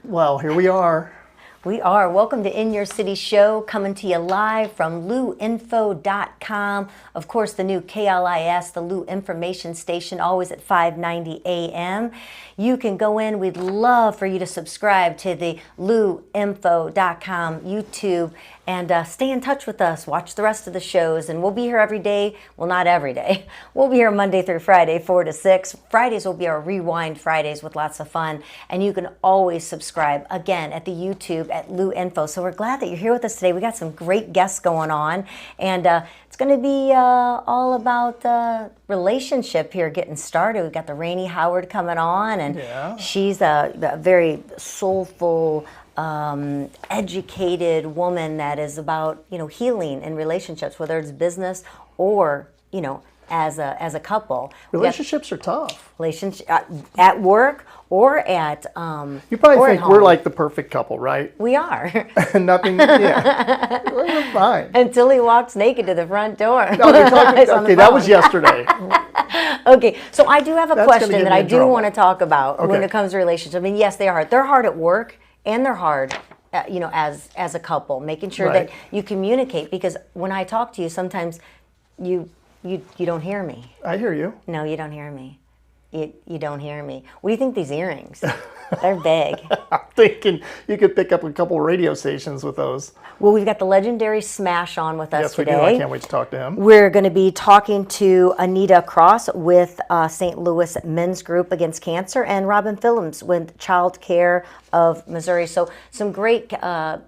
Well, here we are. We are. Welcome to In Your City Show, coming to you live from LouInfo.com. Of course, the new KLIS, the Lou Information Station, always at 5:90 a.m. You can go in. We'd love for you to subscribe to the LouInfo.com YouTube and stay in touch with us. Watch the rest of the shows, and we'll be here every day. Well, not every day. We'll be here Monday through Friday, 4 to 6. Fridays will be our Rewind Fridays with lots of fun, and you can always subscribe, again, at the YouTube at Lou Info. So we're glad that you're here with us today. We got some great guests going on, and it's going to be all about relationship here getting started. We've got the Rainie Howard coming on, and she's a very soulful, educated woman that is about, healing in relationships, whether it's business or, as a couple. Relationships are tough. Relationship at work or at you probably think we're like the perfect couple, right? We are. Nothing. Yeah, we're fine Until he walks naked to the front door. No, okay, that was yesterday. Okay, so I do have a question that I do trouble. want to talk about when it comes to relationships. I mean, yes, they are hard. They're hard at work and they're hard, as a couple, making sure that you communicate. Because when I talk to you, sometimes you don't hear me. I hear you. No, you don't hear me. You don't hear me. What do you think these earrings? They're big. I'm thinking you could pick up a couple radio stations with those. Well, we've got the legendary Smash on with us today. Yes, we do. I can't wait to talk to him. We're going to be talking to Anita Cross with St. Louis Men's Group Against Cancer and Robin Phillips with Child Care of Missouri. So some great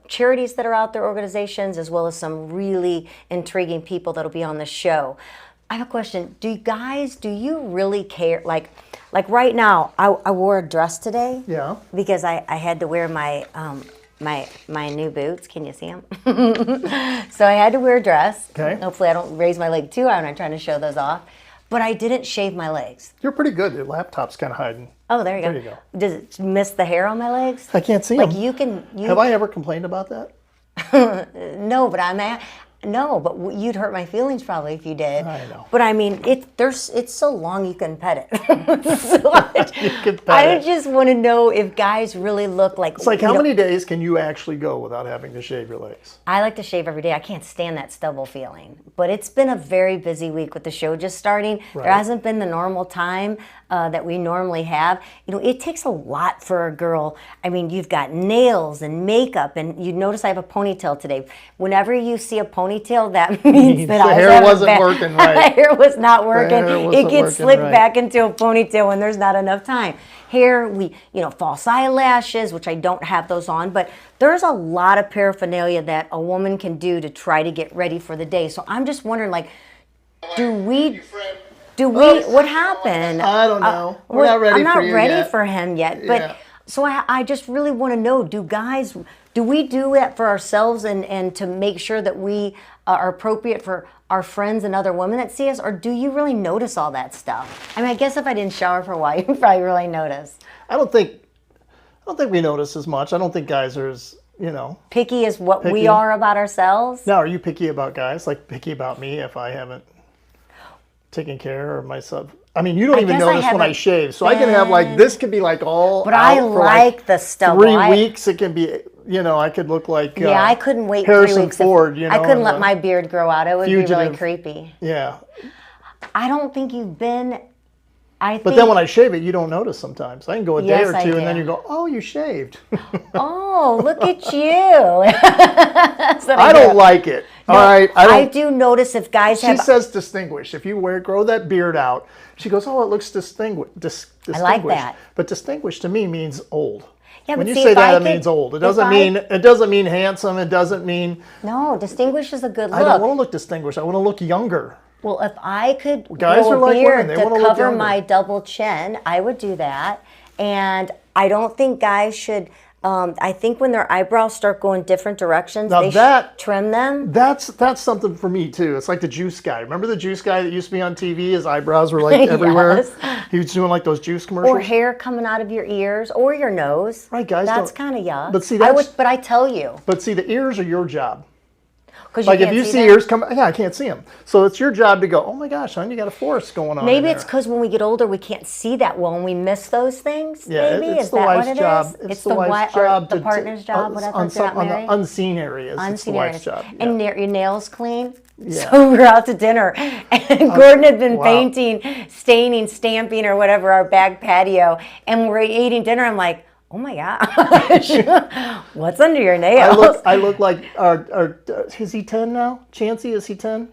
charities that are out there, organizations, as well as some really intriguing people that'll be on the show. I have a question. Do you really care? Like right now, I wore a dress today. Yeah. Because I had to wear my my new boots. Can you see them? So I had to wear a dress. Okay. Hopefully I don't raise my leg too high when I'm trying to show those off. But I didn't shave my legs. You're pretty good. Your laptop's kind of hiding. Oh, there you go. There you go. Does it miss the hair on my legs? I can't see Like them. you Have I ever complained about that? No, but No, but you'd hurt my feelings probably if you did. I know. But I mean, it's so long you can pet it. So You can pet I it. just want to know if guys really look like. It's like how many days can you actually go without having to shave your legs? I like to shave every day. I can't stand that stubble feeling. But it's been a very busy week with the show just starting. Right. There hasn't been the normal time that we normally have. It takes a lot for a girl. I mean, you've got nails and makeup, and you notice I have a ponytail today. Whenever you see a ponytail, that means that the hair wasn't working right. The hair was not working. It gets slicked right. back into a ponytail when there's not enough time. Hair, false eyelashes, which I don't have those on, but there's a lot of paraphernalia that a woman can do to try to get ready for the day. So I'm just wondering, what happened? I don't know. We're not ready I'm not for you ready yet. for him yet. But so I just really want to know, do we do that for ourselves and to make sure that we are appropriate for our friends and other women that see us, or do you really notice all that stuff? I mean, I guess if I didn't shower for a while, you'd probably really notice. I don't think we notice as much. I don't think guys are as, picky as what picky. we are about ourselves. Now, are you picky about guys? Like picky about me if I haven't taken care of myself? I mean, you don't even notice when I shave. So I can have this could be like all But out I for like the stuff. 3 weeks. It can be, I could look like I couldn't wait Harrison 3 weeks. Ford, I couldn't let my beard grow out. It would be really creepy. Yeah. I don't think you've been. But then when I shave it, you don't notice sometimes. I can go a day or two, and then you go, "Oh, you shaved." Oh, look at you! I don't like it. No, all right, I do notice if guys have. She says distinguished. If you grow that beard out, she goes, "Oh, it looks distinguished." I like that. But distinguished to me means old. Yeah, when but you see, say that, it means old. It doesn't mean handsome. It doesn't mean. No, distinguished is a good look. I don't want to look distinguished. I want to look younger. Well, if I could Guys grow are a like beard women. They to wanna look cover younger. my double chin, I would do that. And I don't think guys should. I think when their eyebrows start going different directions, they should trim them. That's something for me too. It's like the juice guy. Remember the juice guy that used to be on TV? His eyebrows were like everywhere. Yes. He was doing like those juice commercials. Or hair coming out of your ears or your nose. Right, guys. That's kind of yuck. But see, but I tell you. But see, the ears are your job. Like if you see yours come, yeah, I can't see them. So it's your job to go, oh my gosh, hon, you got a forest going on. Maybe it's because when we get older, we can't see that well and we miss those things. Yeah, maybe it's the wife's job. It's the wife's job. The partner's job. On the unseen areas. It's the wife's job. Yeah. And your nails clean. Yeah. So we were out to dinner, and Gordon had been painting, staining, stamping, or whatever our back patio, and we're eating dinner. I'm like, oh my gosh, what's under your nails? I look like, is he 10 now? Chancey, is he 10?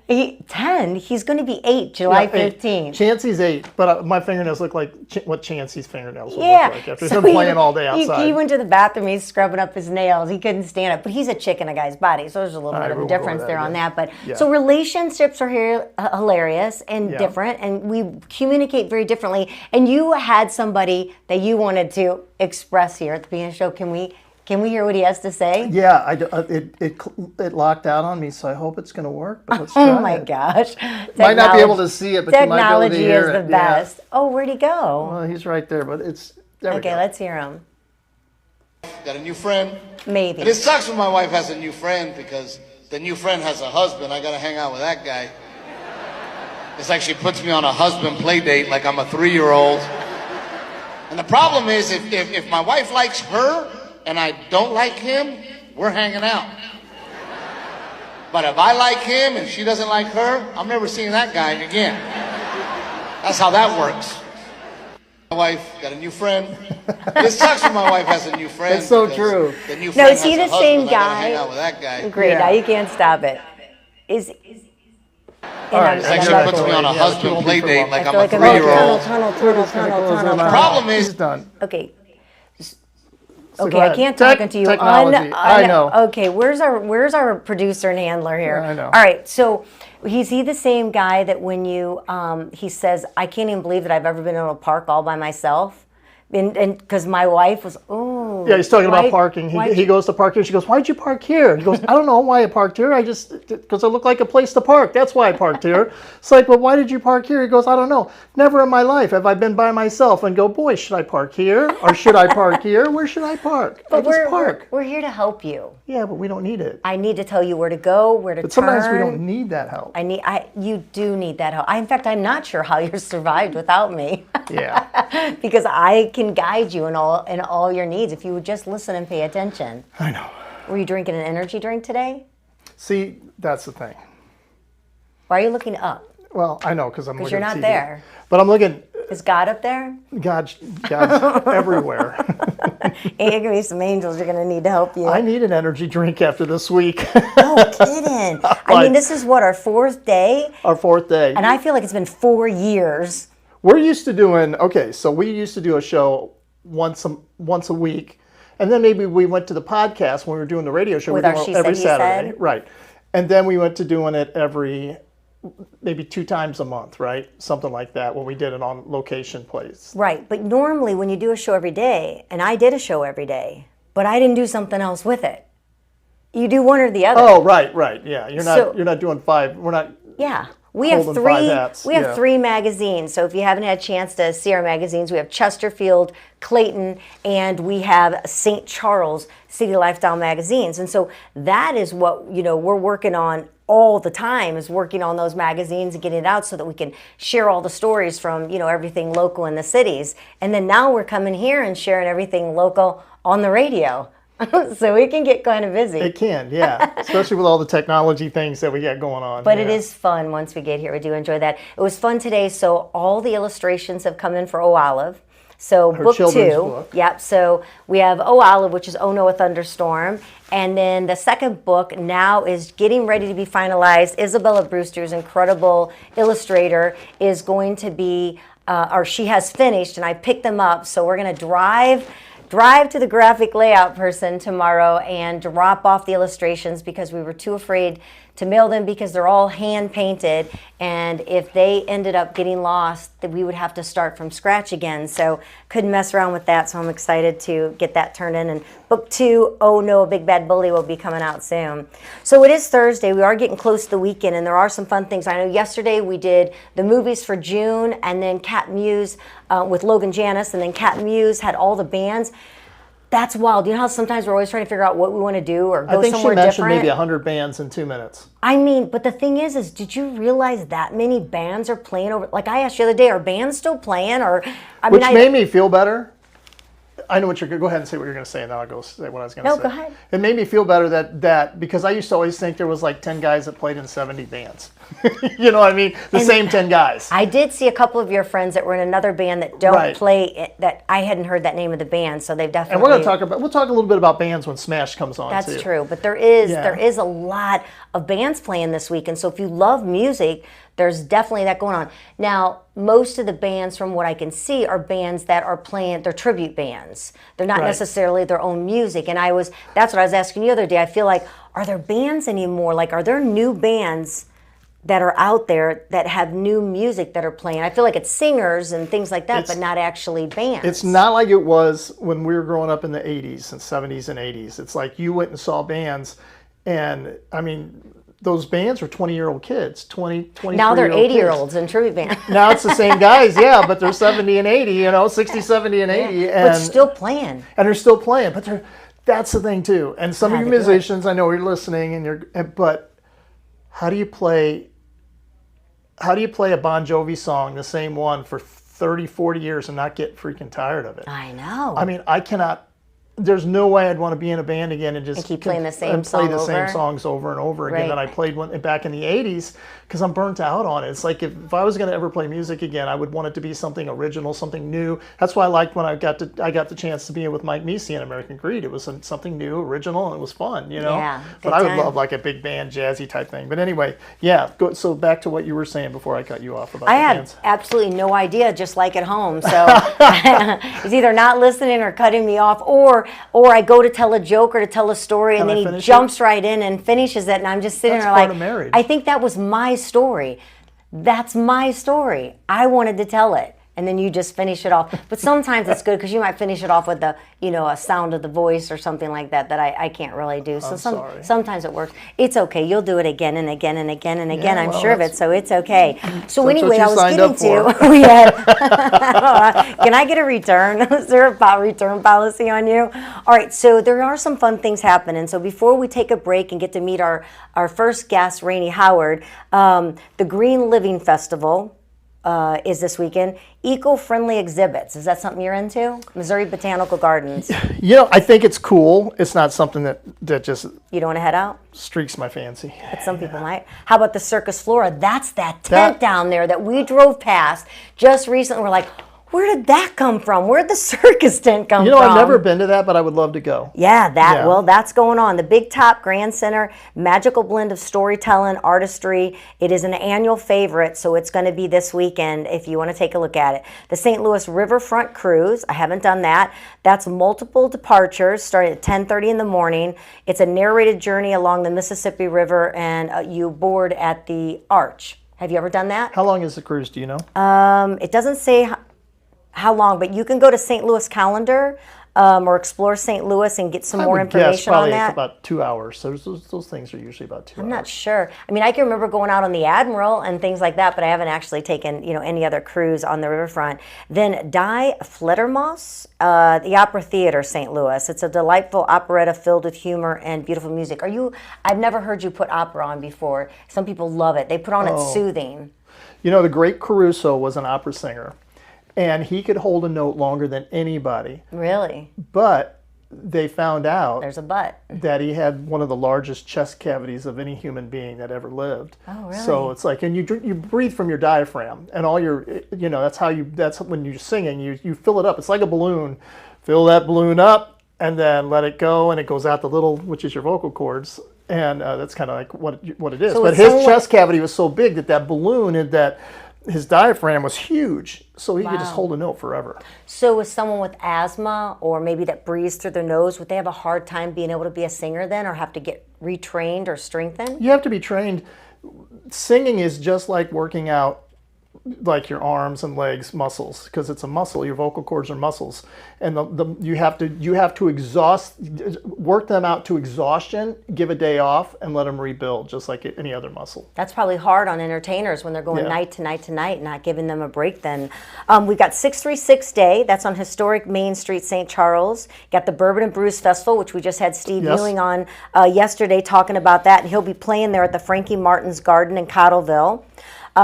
10? He's going to be 8, July 15th. Chancey's 8, but my fingernails look like what Chancey's fingernails would look like after him playing all day outside. He went to the bathroom, he's scrubbing up his nails. He couldn't stand it, but he's a chick in a guy's body, so there's a little bit of a difference there on that. But so relationships are here hilarious and different, and we communicate very differently. And you had somebody that you wanted to express here at the beginning of the show. Can we hear what he has to say? Yeah, it locked out on me, so I hope it's going to work. But let's try my gosh. Might not be able to see it, but you might be able to hear it. Technology is the best. Yeah. Oh, where'd he go? Well, he's right there, but okay, let's hear him. Got a new friend? Maybe. And it sucks when my wife has a new friend because the new friend has a husband. I got to hang out with that guy. It's like she puts me on a husband play date like I'm a 3-year-old. And the problem is, if my wife likes her and I don't like him, we're hanging out. But if I like him and she doesn't like her, I'm never seeing that guy again. That's how that works. My wife got a new friend. It sucks when my wife has a new friend. It's so true. The new friend is he the same guy? Hang out with that guy. Great, now you can't stop it. All right, it's like she puts me on a husband play date like I'm a 3-year-old. Tunnel. The problem is, done. Okay. So okay, I can't talk to you. I know. Okay, where's our producer and handler here? Yeah, I know. All right, so is he the same guy that when you he says, I can't even believe that I've ever been in a park all by myself? And because my wife was, yeah, he's talking about parking. He goes to park here. She goes, why'd you park here? He goes, I don't know why I parked here. Because it looked like a place to park. That's why I parked here. It's like, but why did you park here? He goes, I don't know. Never in my life have I been by myself and go, boy, should I park here? Or should I park here? Where should I park? But we're here to help you. Yeah, but we don't need it. I need to tell you where to go, where to turn. But sometimes we don't need that help. You do need that help. In fact, I'm not sure how you survived without me. Yeah. Because I can guide you in all your needs if you would just listen and pay attention. I know. Were you drinking an energy drink today? See, that's the thing. Why are you looking up? Well, I know because I'm looking at TV. Because you're not there. But I'm looking. Is God up there? God's everywhere. Hey, you're going to be some angels. You're going to need to help you. I need an energy drink after this week. No kidding. I mean, this is what, our 4th day? Our 4th day. And I feel like it's been 4 years. We're used to doing, so we used to do a show once a week. And then maybe we went to the podcast when we were doing the radio show. With our She every Said, Saturday. Said. Right. And then we went to doing it maybe 2 times a month, right? Something like that when we did it on location place. Right. But normally when you do a show every day, and I did a show every day, but I didn't do something else with it. You do one or the other. Oh, right. Yeah. You're not doing 5. We're not. Yeah. We have 3 magazines. So if you haven't had a chance to see our magazines, we have Chesterfield, Clayton, and we have St. Charles City Lifestyle magazines. And so that is what, we're working on all the time, is working on those magazines and getting it out so that we can share all the stories from, everything local in the cities. And then now we're coming here and sharing everything local on the radio. So we can get kind of busy. It can, yeah. Especially with all the technology things that we got going on. But it is fun once we get here. We do enjoy that. It was fun today. So all the illustrations have come in for O Olive. So her book 2. Book. Yep. So we have O Olive, which is Oh No, a Thunderstorm. And then the second book now is getting ready to be finalized. Isabella Brewster's incredible illustrator is going to be, or she has finished, and I picked them up. So we're going to drive to the graphic layout person tomorrow and drop off the illustrations because we were too afraid to mail them because they're all hand painted, and if they ended up getting lost, that we would have to start from scratch again. So couldn't mess around with that, so I'm excited to get that turned in. And book 2, Oh No, a Big Bad Bully, will be coming out soon. So it is Thursday. We are getting close to the weekend, and there are some fun things. I know yesterday we did the movies for June, and then Cat Muse with Logan Janis, and then Cat Muse had all the bands. That's wild. You know how sometimes we're always trying to figure out what we want to do or go I think somewhere she mentioned different? maybe 100 bands in 2 minutes. I mean, but the thing is did you realize that many bands are playing over? Like I asked you the other day, are bands still playing? Or Which made me feel better. I know what you're going to go ahead and say what you're going to say, and then I'll go say what I was going to say. No, go ahead. It made me feel better that because I used to always think there was like 10 guys that played in 70 bands. You know what I mean? The same 10 guys. I did see a couple of your friends that were in another band that don't play that I hadn't heard that name of the band, so they've definitely. And we're going to we'll talk a little bit about bands when Smash comes on. That's too. true, but there is a lot of bands playing this week, and so if you love music, there's definitely that going on. Now, most of the bands, from what I can see, are bands that are playing, they're tribute bands. They're not necessarily their own music. And that's what I was asking you the other day. I feel like, are there bands anymore? Like, are there new bands that are out there that have new music that are playing? I feel like it's singers and things like that, but not actually bands. It's not like it was when we were growing up in the 80s and 70s and 80s. It's like you went and saw bands, and I mean, those bands were 20-year-old kids, 23 Now they're 80-year-olds kids. in tribute band. Now it's the same guys, yeah, but they're 70 and 80, 60, 70, and 80. And, but still playing. And they're still playing, but that's the thing too. And some of you musicians, I know you're listening, but how do you play a Bon Jovi song, the same one, for 30, 40 years and not get freaking tired of it? I know. I mean, I cannot. There's no way I'd want to be in a band again and just keep playing the same play the same songs over and over again that I played back in the 80s, because I'm burnt out on it. It's like if I was going to ever play music again, I would want it to be something original, something new. That's why I liked when I got the chance to be with Mike Meese in American Greed. It was something new, original, and it was fun, Yeah, but I would love like a big band, jazzy type thing. But anyway, yeah. So back to what you were saying before I cut you off about the bands. I had absolutely no idea, just like at home. So he's either not listening or cutting me off, or I go to tell a joke or to tell a story, and then he jumps right in and finishes it, and I'm just sitting there like, I think that was my story. That's my story. I wanted to tell it. And then you just finish it off. But sometimes it's good because you might finish it off with a sound of the voice or something like that I can't really do. So sometimes it works. It's okay. You'll do it again and again and again and again. I'm sure of it. So it's okay. So anyway, I was getting to. Can I get a return? Is there a return policy on you? All right. So there are some fun things happening. So before we take a break and get to meet our first guest, Rainie Howard, the Green Living Festival is this weekend. Eco-friendly exhibits. Is that something you're into? Missouri Botanical Gardens. I think it's cool. It's not something that just... You don't want to head out? Streaks my fancy. But some people might. How about the Circus Flora? That's that tent down there that we drove past just recently. We're like, where did that come from? Where did the circus tent come from? I've never been to that, but I would love to go. Yeah, well, that's going on. The Big Top Grand Center, magical blend of storytelling, artistry. It is an annual favorite, so it's going to be this weekend if you want to take a look at it. The St. Louis Riverfront Cruise, I haven't done that. That's multiple departures starting at 10:30 in the morning. It's a narrated journey along the Mississippi River, and you board at the Arch. Have you ever done that? How long is the cruise, do you know? It doesn't say how long, but you can go to St. Louis Calendar or explore St. Louis and get some more information on that. It's about 2 hours. So those things are usually about 2 hours. I'm not sure. I mean, I can remember going out on the Admiral and things like that, but I haven't actually taken any other cruise on the riverfront. Then Die Fledermaus, the Opera Theater, St. Louis. It's a delightful operetta filled with humor and beautiful music. I've never heard you put opera on before. Some people love it. They put on it soothing. The great Caruso was an opera singer. And he could hold a note longer than anybody. Really? But they found out there's a but that he had one of the largest chest cavities of any human being that ever lived. Oh, really? So it's like, and you breathe from your diaphragm, and all your, that's when you're singing, you fill it up. It's like a balloon. Fill that balloon up, and then let it go, and it goes out the little, which is your vocal cords. And that's kind of like what it is. So but his chest cavity was so big that balloon and that his diaphragm was huge, so he could just hold a note forever. So with someone with asthma, or maybe that breathes through their nose, would they have a hard time being able to be a singer then, or have to get retrained or strengthened? You have to be trained. Singing is just like working out like your arms and legs muscles, because it's a muscle. Your vocal cords are muscles, and you have to work them out to exhaustion, give a day off, and let them rebuild just like any other muscle. That's probably hard on entertainers when they're going night to night to night, not giving them a break. Then we've got 636 Day. That's on historic Main Street, St. Charles. Got the Bourbon and Brews Festival, which we just had Steve Ewing on yesterday talking about that, and he'll be playing there at the Frankie Martin's Garden in Cottleville.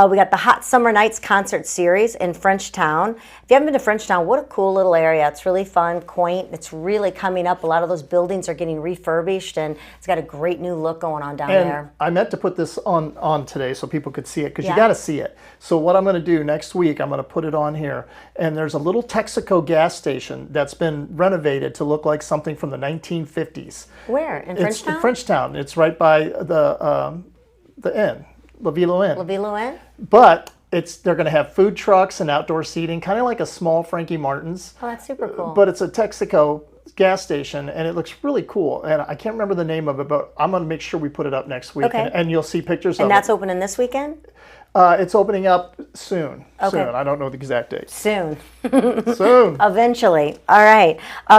We got the Hot Summer Nights concert series in Frenchtown. If you haven't been to Frenchtown, what a cool little area. It's really fun, quaint. It's really coming up. A lot of those buildings are getting refurbished, and it's got a great new look going on down there. I meant to put this on today so people could see it, because you got to see it. So what I'm going to do next week, I'm going to put it on here. And there's a little Texaco gas station that's been renovated to look like something from the 1950s. Where? In Frenchtown? It's in Frenchtown. It's right by the inn. La Villa Inn. La Villa Inn? But they're going to have food trucks and outdoor seating, kind of like a small Frankie Martin's. Oh, that's super cool. But it's a Texaco gas station, and it looks really cool. And I can't remember the name of it, but I'm going to make sure we put it up next week. Okay. And you'll see pictures of it. And that's opening this weekend? It's opening up soon. Okay. Soon. I don't know the exact date. Soon. Soon. Eventually. All right.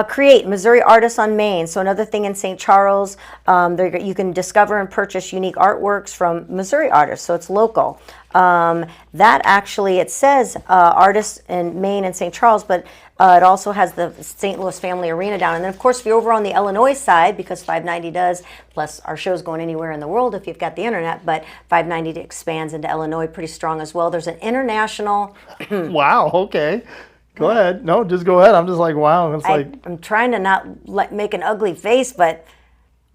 Create Missouri Artists on Main. So another thing in St. Charles, you can discover and purchase unique artworks from Missouri artists. So it's local. That actually, it says artists in Maine and St. Charles, but it also has the St. Louis Family Arena down. And then, of course, if you're over on the Illinois side, because 590 does, plus our show's going anywhere in the world if you've got the internet, but 590 expands into Illinois pretty strong as well. There's an international... Wow, okay. Go ahead. No, just go ahead. I'm just like, wow. It's I'm trying to not make an ugly face, but...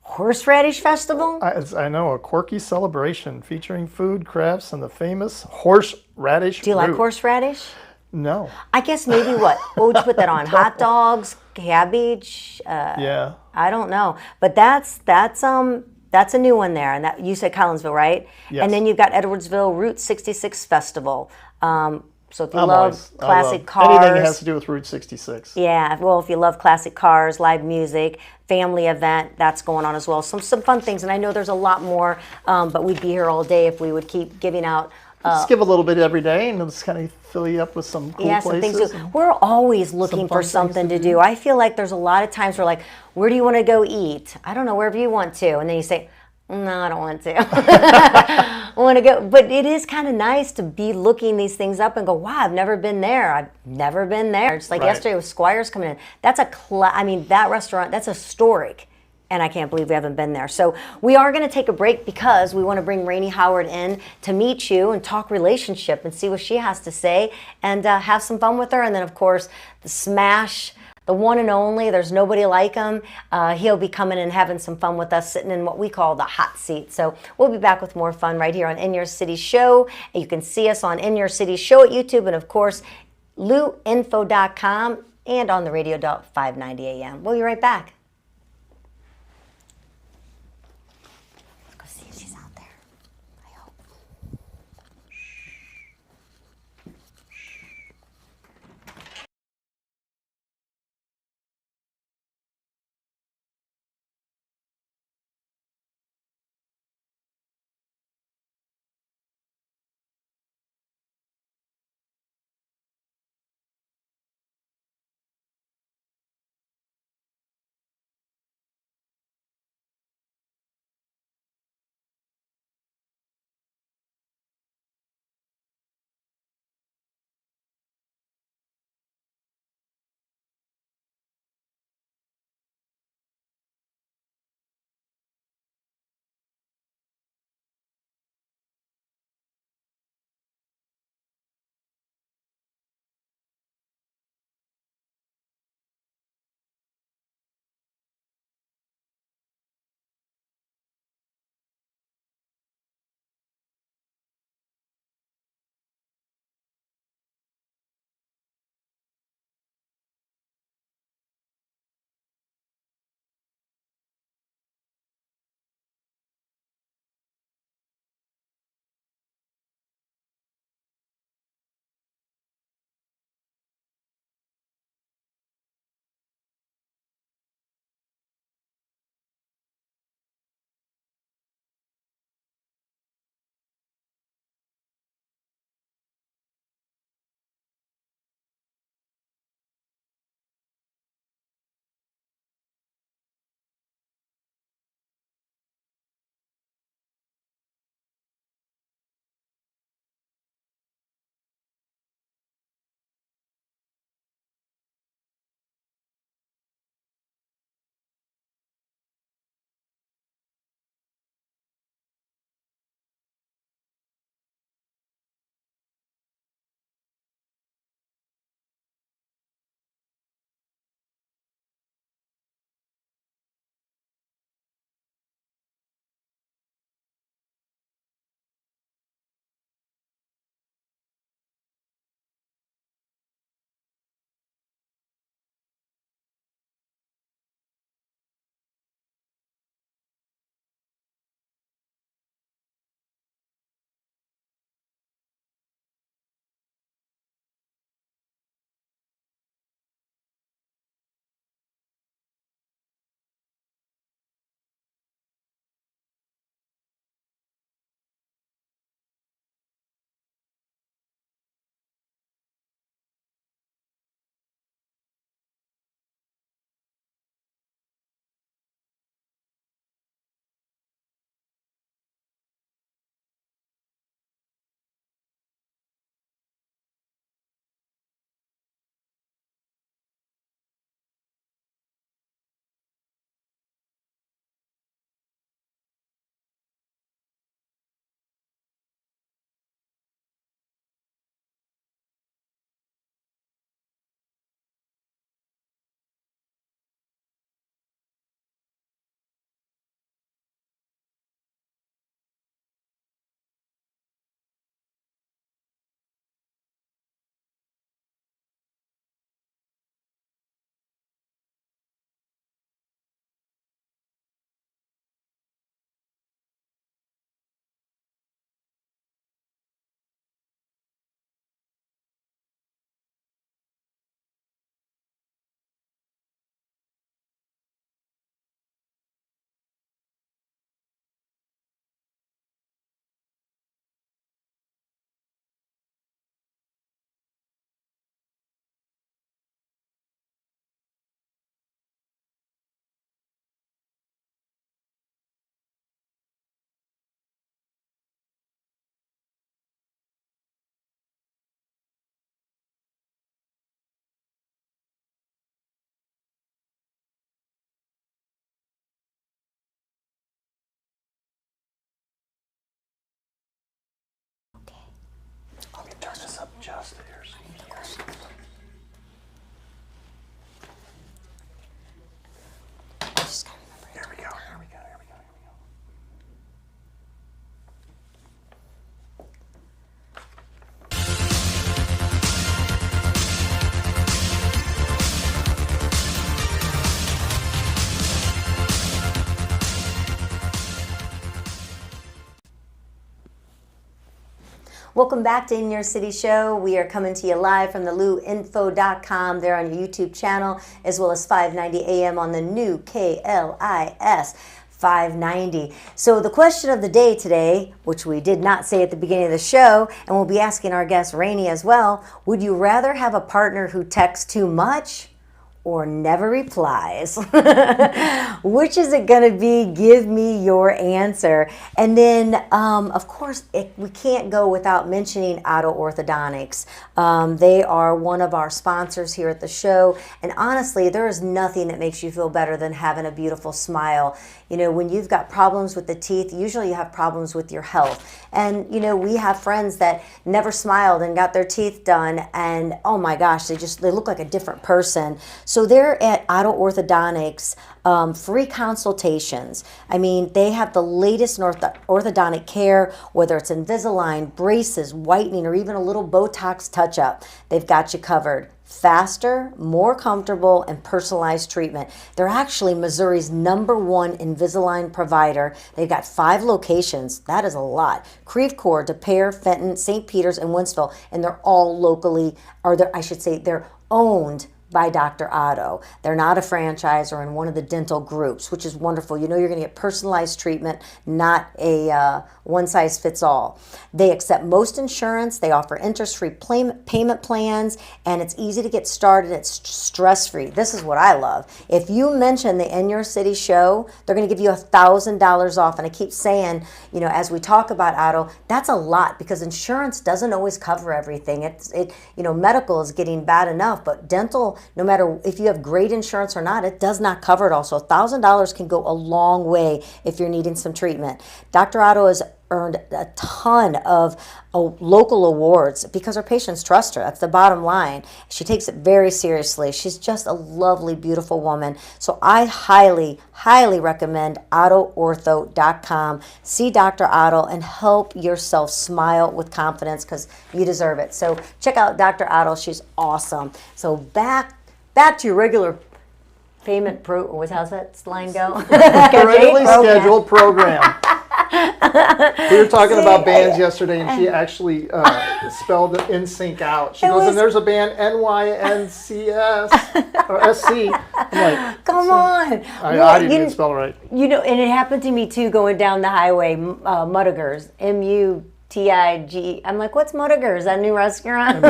Horseradish Festival? I know, a quirky celebration featuring food, crafts, and the famous horseradish. Do you like horseradish? No. I guess maybe what? What would you put that on? Hot dogs, cabbage? Yeah. I don't know, but that's a new one there, and that you said Collinsville, right? Yes. And then you've got Edwardsville Route 66 Festival. So if you love classic cars, anything that has to do with Route 66. Yeah, well, if you love classic cars, live music, family event, that's going on as well. Some fun things, and I know there's a lot more, but we'd be here all day if we would keep giving out. Just give a little bit every day, and just kind of fill you up with some cool places. Some things to, we're always looking for something to do. I feel like there's a lot of times we're like, where do you want to go eat? I don't know, wherever you want to. And then you say, no, I don't want to. I want to go. But it is kind of nice to be looking these things up and go, wow, I've never been there. I've never been there. Just like yesterday with Squires coming in. That's that restaurant, that's historic. And I can't believe we haven't been there. So we are going to take a break because we want to bring Rainie Howard in to meet you and talk relationship and see what she has to say and have some fun with her. And then, of course, the smash, the one and only, there's nobody like him. He'll be coming and having some fun with us, sitting in what we call the hot seat. So we'll be back with more fun right here on In Your City Show. And you can see us on In Your City Show at YouTube and, of course, luinfo.com and on the radio 590 AM. We'll be right back. Welcome back to In Your City Show. We are coming to you live from the LouInfo.com there on your YouTube channel, as well as 590 AM on the new KLIS 590. So the question of the day today, which we did not say at the beginning of the show, and we'll be asking our guest Rainie as well, would you rather have a partner who texts too much or never replies? Which is it going to be? Give me your answer. And then, of course, we can't go without mentioning Otto Orthodontics. They are one of our sponsors here at the show. And honestly, there is nothing that makes you feel better than having a beautiful smile. You know, when you've got problems with the teeth, usually you have problems with your health. And, you know, we have friends that never smiled and got their teeth done. And, oh my gosh, they look like a different person. So they're at Otto Orthodontics, free consultations. I mean, they have the latest in orthodontic care, whether it's Invisalign, braces, whitening, or even a little Botox touch-up. They've got you covered. Faster, more comfortable, and personalized treatment. They're actually Missouri's #1 Invisalign provider. They've got 5 locations. That is a lot. Creve Coeur, De Pere, Fenton, St. Peters, and Wentzville. And they're all locally, they're owned by Dr. Otto. They're not a franchise or in one of the dental groups, which is wonderful. You know you're going to get personalized treatment, not a one-size-fits-all. They accept most insurance. They offer interest-free payment plans, and it's easy to get started. It's stress-free. This is what I love. If you mention the In Your City Show, they're going to give you $1,000 off. And I keep saying, you know, as we talk about Otto, that's a lot because insurance doesn't always cover everything. Medical is getting bad enough, but dental, no matter if you have great insurance or not, it does not cover it all. So $1,000 can go a long way if you're needing some treatment. Dr. Otto has earned a ton of local awards because her patients trust her. That's the bottom line. She takes it very seriously. She's just a lovely, beautiful woman. So I highly, highly recommend OttoOrtho.com. See Dr. Otto and help yourself smile with confidence because you deserve it. So check out Dr. Otto. She's awesome. So back to your regular payment how's that line go? Regularly scheduled program. We were talking about bands yesterday, and she actually spelled the NSYNC out. She goes, and there's a band NYNCS or SC. I'm like, come on. I didn't even spell it right. You know, and it happened to me too going down the highway, Muttigers, MUTIG. I'm like, what's Muttigers? That new restaurant?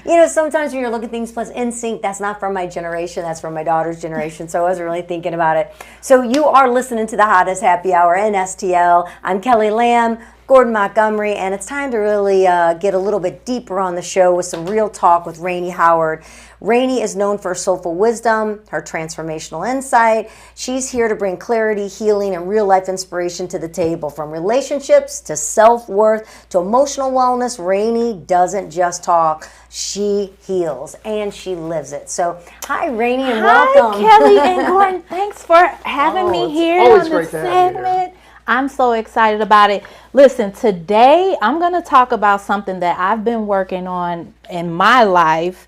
You know, sometimes when you're looking at things plus NSYNC, that's not from my generation, that's from my daughter's generation, so I wasn't really thinking about it. So you are listening to the Hottest Happy Hour in STL. I'm Kelley Lamb, Gordon Montgomery, and it's time to really get a little bit deeper on the show with some real talk with Rainie Howard. Rainie is known for her soulful wisdom, her transformational insight. She's here to bring clarity, healing, and real-life inspiration to the table. From relationships to self-worth to emotional wellness, Rainie doesn't just talk. She heals, and she lives it. So, hi, Rainie, and welcome. Hi, Kelley and Gordon. Thanks for having me here on the segment. I'm so excited about it. Listen, today I'm going to talk about something that I've been working on in my life,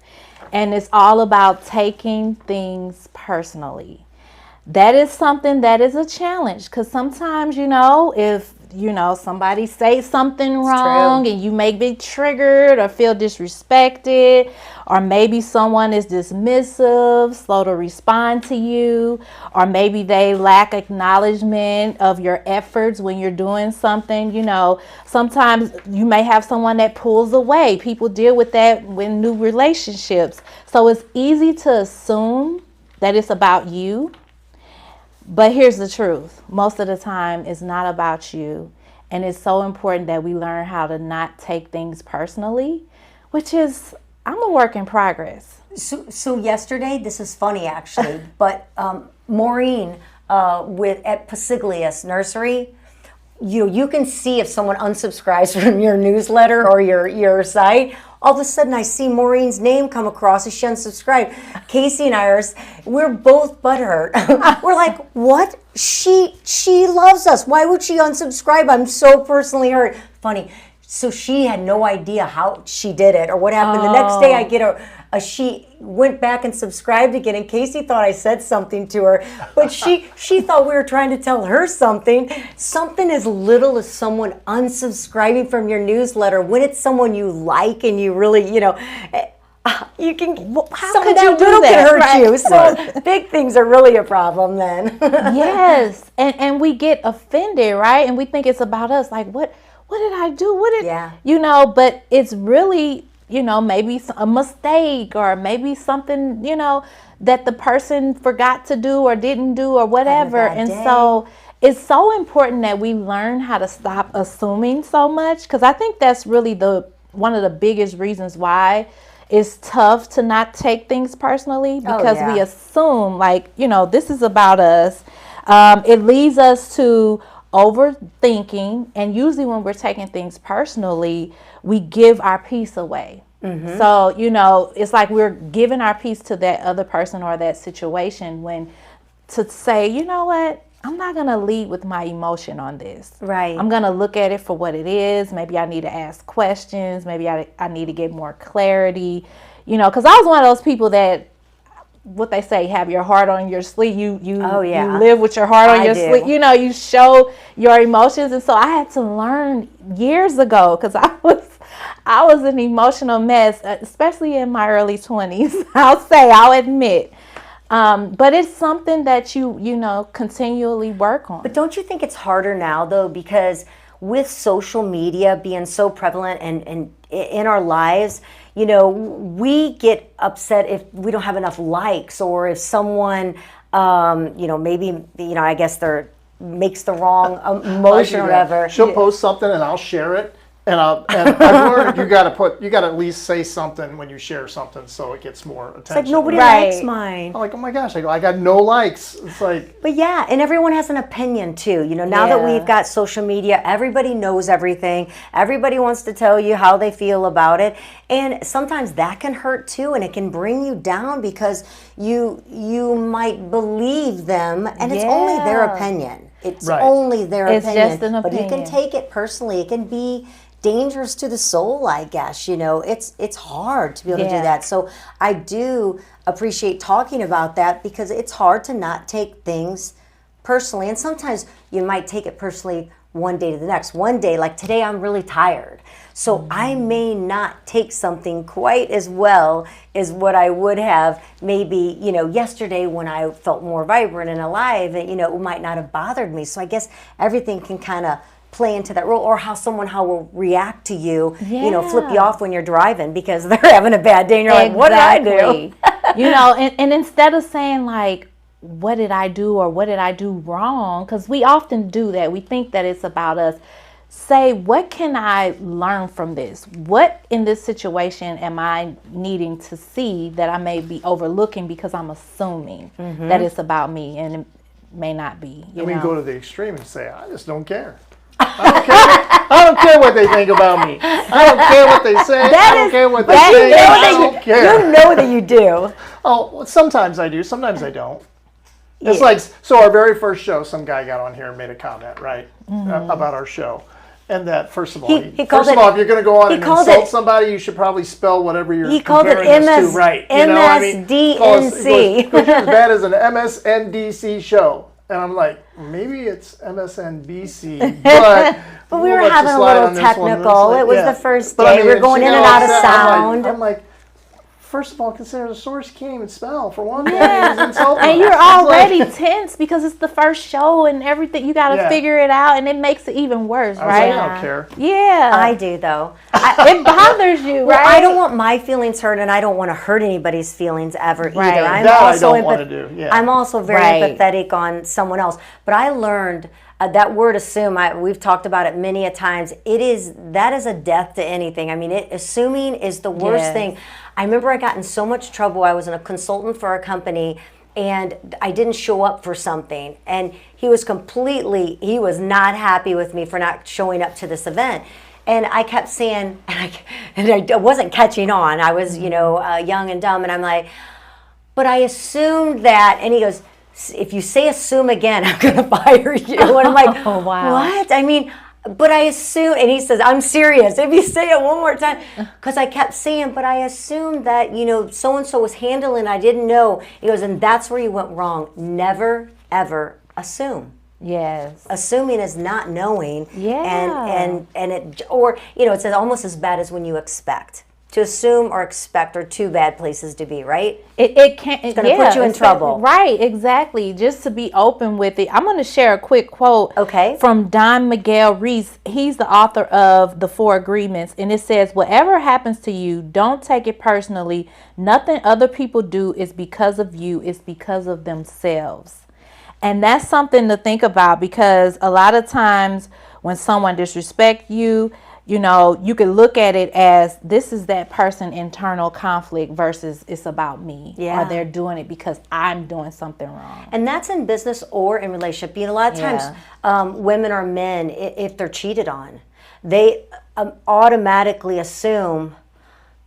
and it's all about taking things personally. That is something that is a challenge because sometimes, you know, if somebody say something wrong and you may be triggered or feel disrespected, or maybe someone is dismissive, slow to respond to you, or maybe they lack acknowledgement of your efforts when you're doing something. You know, sometimes you may have someone that pulls away. People deal with that in new relationships. So it's easy to assume that it's about you. But here's the truth. Most of the time, it's not about you. And it's so important that we learn how to not take things personally, which is, I'm a work in progress. So yesterday, this is funny actually, but Maureen at Pasiglius Nursery, you can see if someone unsubscribes from your newsletter or your site. All of a sudden, I see Maureen's name come across as she unsubscribed. Casey and I we're both butthurt. We're like, what? She loves us. Why would she unsubscribe? I'm so personally hurt. Funny. So she had no idea how she did it or what happened. The next day I get she went back and subscribed again, and Casey thought I said something to her, but she thought we were trying to tell her something. Something as little as someone unsubscribing from your newsletter, when it's someone you like and you really, you can, how could you do little that? Can hurt you. So big things are really a problem then. Yes, and we get offended, right? And we think it's about us. Like, what did I do? But it's really, maybe a mistake, or maybe something, that the person forgot to do or didn't do or whatever. And so it's so important that we learn how to stop assuming so much, because I think that's really one of the biggest reasons why it's tough to not take things personally, because we assume, like, this is about us. It leads us to overthinking, and usually when we're taking things personally, we give our peace away. Mm-hmm. So, it's like we're giving our peace to that other person or that situation, when to say, you know what, I'm not going to lead with my emotion on this. Right. I'm going to look at it for what it is. Maybe I need to ask questions. Maybe I need to get more clarity, because I was one of those people that, what they say, have your heart on your sleeve. You live with your heart on your sleeve. You show your emotions. And so I had to learn years ago, because I was an emotional mess, especially in my early 20s. I'll admit. But it's something that you continually work on. But don't you think it's harder now, though, because with social media being so prevalent and in our lives, we get upset if we don't have enough likes, or if someone, maybe, I guess they're makes the wrong emotion or whatever. She'll post something and I'll share it. And I've learned you got to at least say something when you share something, so it gets more attention. It's like nobody likes mine. I'm like, oh my gosh, I got no likes. It's like, but yeah, and everyone has an opinion too. Now that we've got social media, everybody knows everything. Everybody wants to tell you how they feel about it, and sometimes that can hurt too, and it can bring you down, because you might believe them, and it's only their opinion. It's only their opinion. It's just an opinion. But you can take it personally. It can be dangerous to the soul, I guess. It's hard to be able to do that. So I do appreciate talking about that, because it's hard to not take things personally. And sometimes you might take it personally one day to the next. One day, like today, I'm really tired. So I may not take something quite as well as what I would have maybe, yesterday, when I felt more vibrant and alive, and, it might not have bothered me. So I guess everything can kind of play into that role, or how will react to you, flip you off when you're driving because they're having a bad day, and you're like, what did I do? And instead of saying, like, what did I do, or what did I do wrong, because we often do that. We think that it's about us. Say, what can I learn from this? What in this situation am I needing to see that I may be overlooking because I'm assuming that it's about me, and it may not be. And we can go to the extreme and say, I just don't care. I don't care what they think about me. I don't care what they say. I don't care what they say. I don't care. You know that you do. Oh, sometimes I do. Sometimes I don't. It's like, so our very first show, some guy got on here and made a comment, right, about our show. And that, first of all, if you're going to go on and insult somebody, you should probably spell whatever you're comparing this to right. MSDNC. Because you're as bad as an MSNDC show. And I'm like, maybe it's MSNBC, but we were having a little technical. It was the first day. We were going in and out of sound. I'm like, first of all, consider the source can't even spell for one thing. And you're already tense because it's the first show and everything. You got to figure it out, and it makes it even worse, right? I don't care. Yeah, I do though. It bothers you, right? I don't want my feelings hurt, and I don't want to hurt anybody's feelings ever either. I don't want to do. Yeah. I'm also very empathetic on someone else, but I learned. That word assume, we've talked about it many a times. That is a death to anything. I mean, assuming is the worst thing. I remember I got in so much trouble. I was a consultant for a company, and I didn't show up for something. And he was not happy with me for not showing up to this event. And I kept saying, and I wasn't catching on. I was, young and dumb, and I'm like, but I assumed that. And he goes, if you say assume again, I'm going to fire you. And I'm like, oh, wow. What? I mean, But I assume, and he says, I'm serious. If you say it one more time, because I kept saying, but I assumed that, so-and-so was handling, I didn't know. He goes, and that's where you went wrong. Never, ever assume. Yes. Assuming is not knowing. Yeah. And it, or, it's almost as bad as when you expect. To assume or expect are two bad places to be, right? It's going to put you in trouble. Right, exactly. Just to be open with it. I'm going to share a quick quote from Don Miguel Ruiz. He's the author of The 4 Agreements. And it says, whatever happens to you, don't take it personally. Nothing other people do is because of you. It's because of themselves. And that's something to think about, because a lot of times when someone disrespects you, you could look at it as this is that person internal conflict versus it's about me. Yeah. Or they're doing it because I'm doing something wrong. And that's in business or in relationship. A lot of times women or men, if they're cheated on, they automatically assume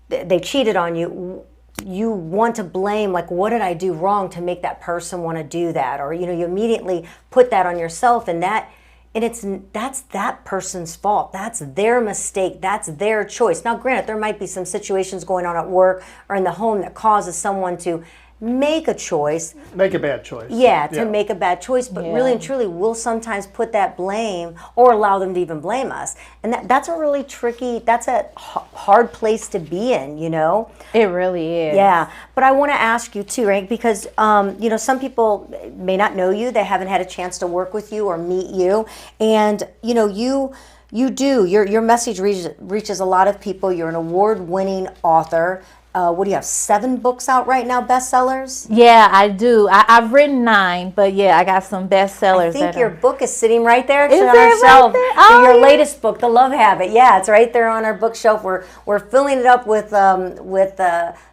they cheated on you. You want to blame, like, what did I do wrong to make that person want to do that? Or, you immediately put that on yourself, and that's that person's fault. That's their mistake. That's their choice. Now, granted, there might be some situations going on at work or in the home that causes someone to make a choice. Make a bad choice. Yeah, to make a bad choice. But really and truly, we'll sometimes put that blame or allow them to even blame us. And that's a really tricky, that's a hard place to be in, It really is. Yeah. But I want to ask you too, right? Because, some people may not know you. They haven't had a chance to work with you or meet you. And, your message reaches a lot of people. You're an award-winning author. What do you have, 7 books out right now, bestsellers? Yeah, I do. I've written 9, but I got some bestsellers. I think your book is sitting right there actually on our shelf. Right there? Oh, your latest book, The Love Habit. Yeah, it's right there on our bookshelf. We're filling it up with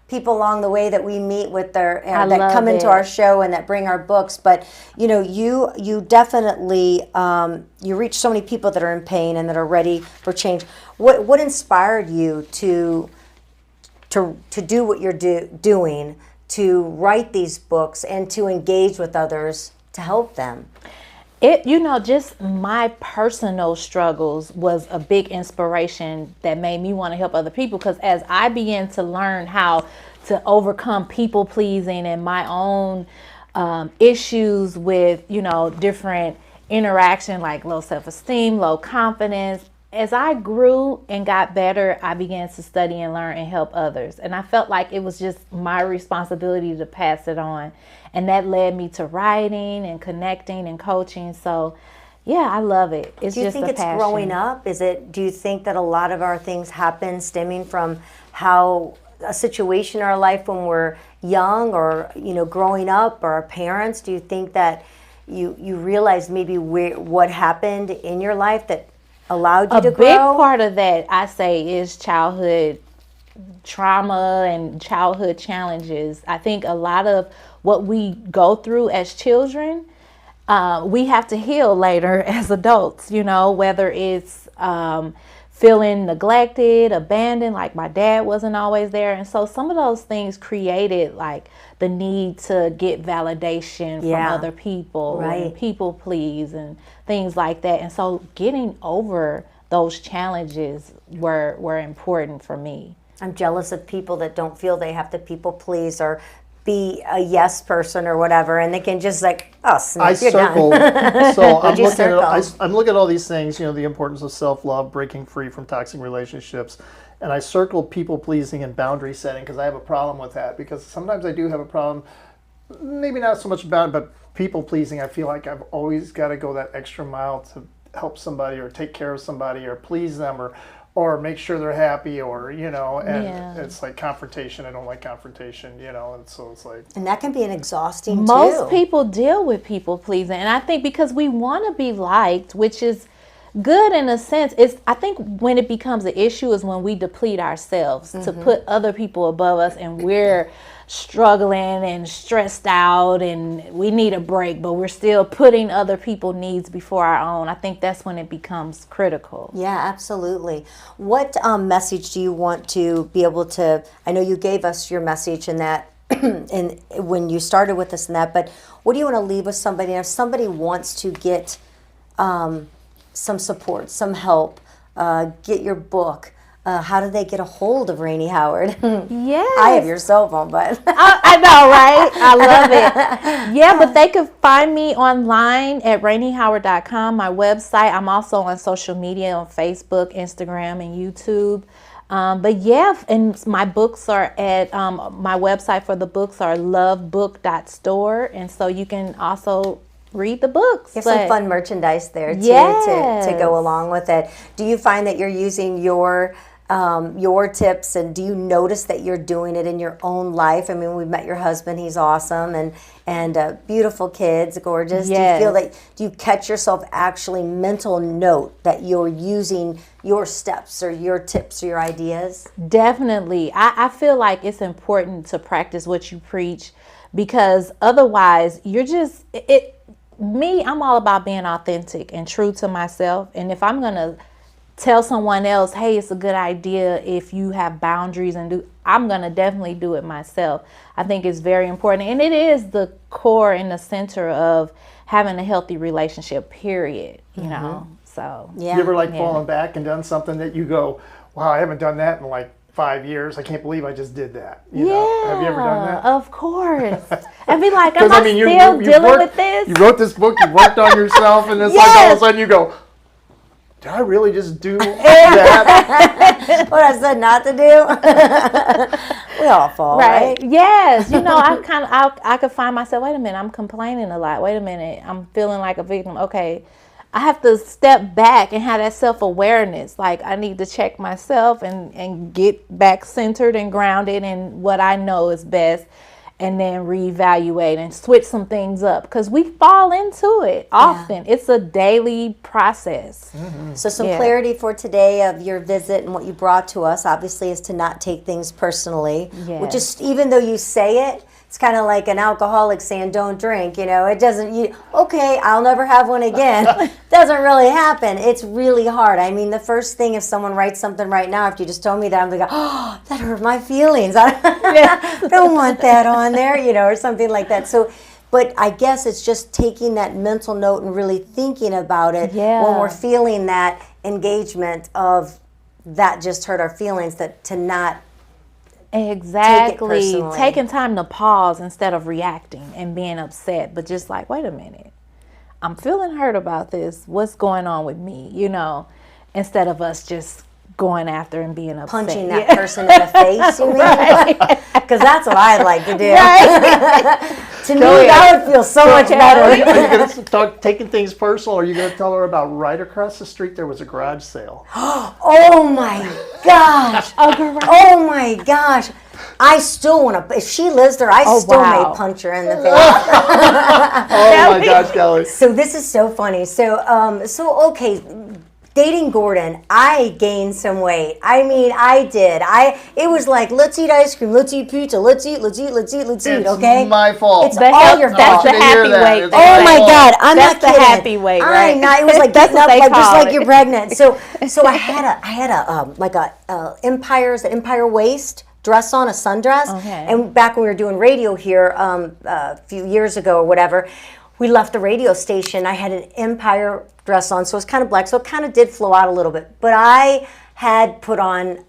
people along the way that we meet with that come into our show and that bring our books. But you definitely you reach so many people that are in pain and that are ready for change. What inspired you to do what you're doing, to write these books and to engage with others to help them? Just my personal struggles was a big inspiration that made me want to help other people, because as I began to learn how to overcome people pleasing and my own issues with, different interaction, like low self-esteem, low confidence, as I grew and got better, I began to study and learn and help others. And I felt like it was just my responsibility to pass it on. And that led me to writing and connecting and coaching. So, I love it. It's just a passion. Do you think it's growing up? Do you think that a lot of our things happen stemming from how a situation in our life when we're young or, growing up, or our parents? Do you think that you realize maybe what happened in your life that allowed you to grow? A big part of that, I say, is childhood trauma and childhood challenges. I think a lot of what we go through as children, we have to heal later as adults, whether it's feeling neglected, abandoned, like my dad wasn't always there. And so some of those things created like the need to get validation from other people, and people please and things like that. And so getting over those challenges were important for me. I'm jealous of people that don't feel they have to people please or be a yes person or whatever, and they can just like, snap, you're done. So I'm looking at all these things, the importance of self-love, breaking free from toxic relationships, and I circled people pleasing and boundary setting because I have a problem with that, because sometimes I do have a problem, maybe not so much about it, but people pleasing. I feel like I've always got to go that extra mile to help somebody or take care of somebody or please them or make sure they're happy, or it's like confrontation. I don't like confrontation, and so it's like, and that can be an exhausting most people deal with people pleasing, and I think because we want to be liked, which is good in a sense. I think when it becomes an issue is when we deplete ourselves to put other people above us, and we're struggling and stressed out and we need a break, but we're still putting other people's needs before our own. I think that's when it becomes critical. Yeah, absolutely. What message do you want to be able to, I know you gave us your message in that and when you started with us in that, but what do you want to leave with somebody? If somebody wants to get some support, some help, get your book, how do they get a hold of Rainie Howard? Yes. I have your cell phone, but I know, right? I love it. Yeah, but they can find me online at rainiehoward.com, my website. I'm also on social media on Facebook, Instagram, and YouTube. But yeah, and my books are at my website for the books are lovebook.store, and so you can also read the books. There's some fun merchandise there too to go along with it. Do you find that you're using your tips, and do you notice that you're doing it in your own life? I mean, we've met your husband; he's awesome, and beautiful kids, gorgeous. Yes. Do you feel like, do you catch yourself actually mental note that you're using your steps or your tips or your ideas? Definitely. I feel like it's important to practice what you preach, because otherwise you're just I'm all about being authentic and true to myself. And if I'm going to tell someone else, hey, it's a good idea if you have boundaries, I'm going to definitely do it myself. I think it's very important. And it is the core and the center of having a healthy relationship, period. You know, so. Yeah. You ever fallen back and done something that you go, wow, I haven't done that in like 5 years. I can't believe I just did that. You know? Have you ever done that? Of course. I'd be like, am I still dealing with this? You wrote this book, you worked on yourself, and it's like all of a sudden you go, did I really just do that? What I said not to do? We all fall, right? Yes. You know, I could find myself, wait a minute, I'm complaining a lot. Wait a minute, I'm feeling like a victim. Okay, I have to step back and have that self-awareness. Like, I need to check myself and get back centered and grounded in what I know is best, and then reevaluate and switch some things up, because we fall into it often. It's a daily process. Mm-hmm. So some clarity for today of your visit and what you brought to us, obviously, is to not take things personally, which is, even though you say it, it's kind of like an alcoholic saying don't drink, you know. It doesn't, okay, I'll never have one again. Doesn't really happen. It's really hard. I mean, the first thing, if someone writes something right now, after you just told me that, I'm like, oh, that hurt my feelings. I don't want that on there, you know, or something like that. So, but I guess it's just taking that mental note and really thinking about it when we're feeling that engagement of that just hurt our feelings, that to not Exactly. Taking time to pause instead of reacting and being upset, but just like, wait a minute, I'm feeling hurt about this. What's going on with me? You know, instead of us just going after and being upset. Punching that person in the face, you mean? Because that's what I'd like to do. To me, that would feel so much better. Are you going to start taking things personal, or are you going to tell her about right across the street there was a garage sale? Oh my gosh. Oh my gosh. I still want to, if she lives there, I still may punch her in the face. Oh my gosh, Kelley. So this is so funny. So okay, dating Gordon, I gained some weight. I mean, I did. It was like, let's eat ice cream, let's eat pizza, let's eat, okay? It's my fault. It's all your fault. That's the happy weight. Oh my God, I'm not kidding. That's the happy weight, right? I'm not, it was like getting up like just like you're pregnant. So I had a Empire waist dress on, a sundress. Okay. And back when we were doing radio here a few years ago or whatever, we left the radio station. I had an Empire dress on, so it was kind of black, so it kind of did flow out a little bit. But I had put on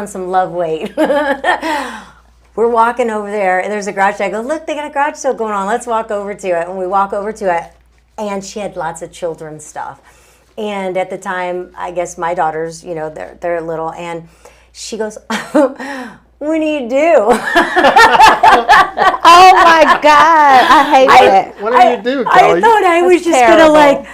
some love weight. We're walking over there, and there's a garage sale. I go, look, they got a garage sale going on. Let's walk over to it. And we walk over to it, and she had lots of children's stuff. And at the time, I guess my daughters, you know, they're little, and she goes, what do you do? Oh my God, I hate that. What do you do, Kelley? I thought I was just terrible. going to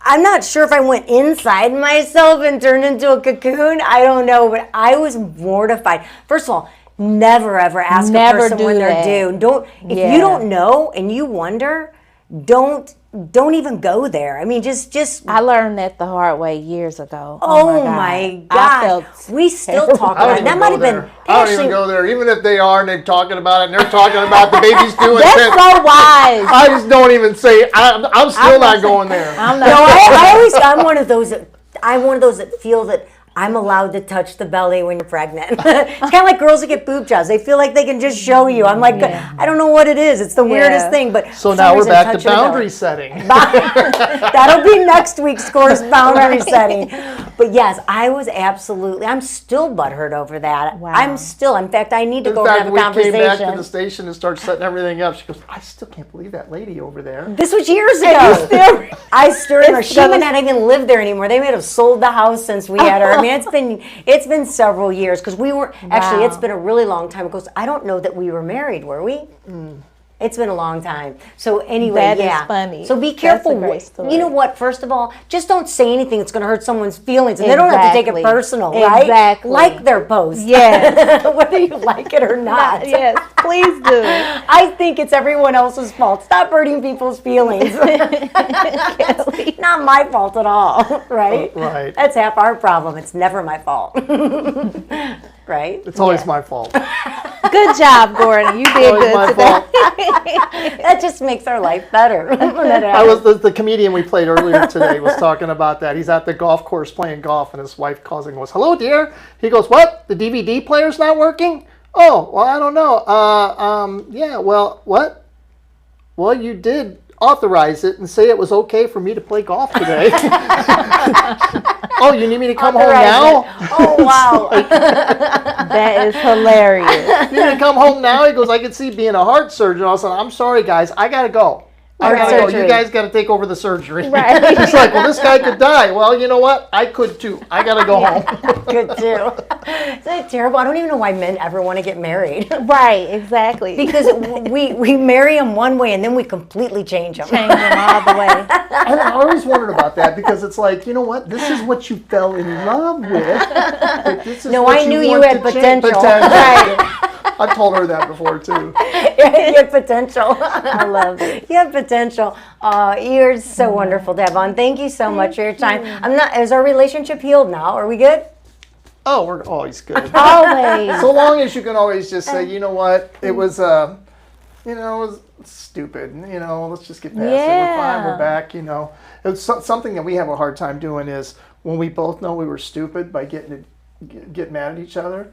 I'm not sure if I went inside myself and turned into a cocoon. I don't know, but I was mortified. First of all, never ever ask a person when they're due. If you don't know and you wonder, don't even go there. I mean, just. I learned that the hard way years ago. Oh my God! We still talk about it. That might have been. I don't even go there, even if they are and they're talking about it and they're talking about the baby's doing. That's so wise. I just don't even say. I'm still not going there. I'm one of those that feel that I'm allowed to touch the belly when you're pregnant. It's kind of like girls that get boob jobs. They feel like they can just show you. I'm like, I don't know what it is. It's the weirdest thing. But so now we're back to boundary setting. Boundary That'll be next week's boundary setting. But yes, I'm still butthurt over that. Wow. In fact, I need to go fact, have a conversation. We came back to the station and started setting everything up. She goes, I still can't believe that lady over there. This was years ago. I still remember. She may not even live there anymore. They may have sold the house since we had her. I mean, it's been several years because we were actually. It's been a really long time ago. I don't know that we were married. Were we? It's been a long time. So anyway, that is funny. So be careful. That's a great story. You know what? First of all, just don't say anything that's going to hurt someone's feelings, and they don't have to take it personal, right? Exactly. Like their post. Yes. Whether you like it or not. Yes, please do. I think it's everyone else's fault. Stop hurting people's feelings. Not my fault at all, right? Right. That's half our problem. It's never my fault. Right? It's always my fault. Good job, Gordon. You did good today. That just makes our life better. I was the comedian we played earlier today was talking about that. He's at the golf course playing golf, and his wife calls and goes, "Hello, dear." He goes, "What? The DVD player's not working?" "Oh, well, I don't know. Yeah, well, what? Well, you did authorize it and say it was okay for me to play golf today." "Oh, you need me to come home now?" Oh, wow. That is hilarious. "You need to come home now?" He goes, "I can see being a heart surgeon." All of a sudden, "I'm sorry, guys. I got to go. I got to go. You guys got to take over the surgery." Right. He's like, "Well, this guy could die." "Well, you know what? I could too. I got to go home." Good too. Isn't that terrible? I don't even know why men ever want to get married. Right, exactly. Because we marry them one way and then we completely change them. Change them all the way. I always wondered about that because it's like, you know what? This is what you fell in love with. But this is No, what I knew you want had to change. potential. Right. I've told her that before too. You have potential. I love it. You have potential. You're so wonderful to have on. Thank you so much for your time. Is our relationship healed now? Are we good? Oh, we're always good. Always. So long as you can always just say, you know what? It was, it was stupid. Let's just get past it. We're fine. We're back. It's something that we have a hard time doing is when we both know we were stupid by get mad at each other.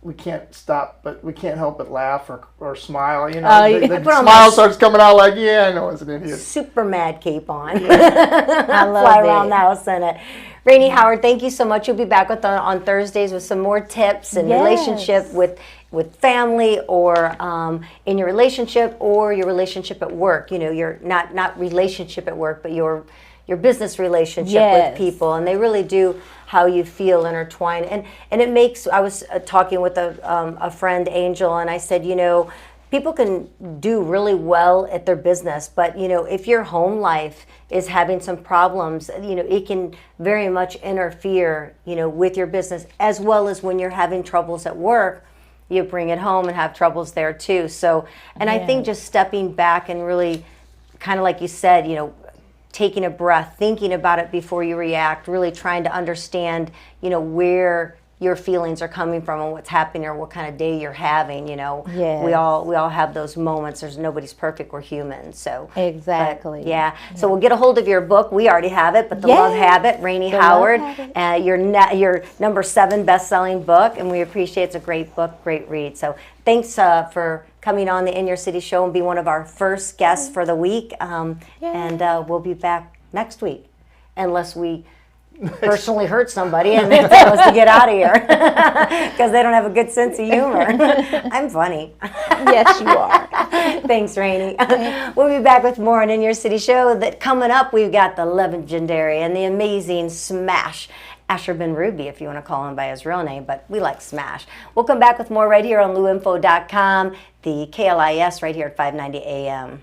We can't stop, but we can't help but laugh or smile. The smile starts coming out like, yeah, I know, I was an idiot. Super mad cape on. I love Fly it. around the house in it. Rainie Howard, thank you so much. You'll be back on Thursdays with some more tips and relationship with family or in your relationship or your relationship at work. Your not relationship at work, but your business relationship with people, and they really do how you feel intertwine. And it makes. I was talking with a friend, Angel, and I said, people can do really well at their business, but if your home life is having some problems, it can very much interfere, with your business, as well as when you're having troubles at work, you bring it home and have troubles there too. So, and I think just stepping back and really, kind of like you said, taking a breath, thinking about it before you react, really trying to understand, where your feelings are coming from and what's happening or what kind of day you're having. We all have those moments. Nobody's perfect. We're human. So exactly. So we'll get a hold of your book. We already have it, but The Love Habit, Rainie Howard, your number 7 best-selling book, and we appreciate it's a great book, great read. So thanks for coming on the In Your City show and be one of our first guests for the week. And we'll be back next week, unless we personally hurt somebody and they tell us to get out of here because they don't have a good sense of humor. I'm funny. Yes, you are. Thanks, Rainie. We'll be back with more on In Your City show. That coming up, we've got the legendary and the amazing Smash Asher Ben Ruby, if you want to call him by his real name, but we like Smash. We'll come back with more right here on luinfo.com, the KLIS right here at 590 AM.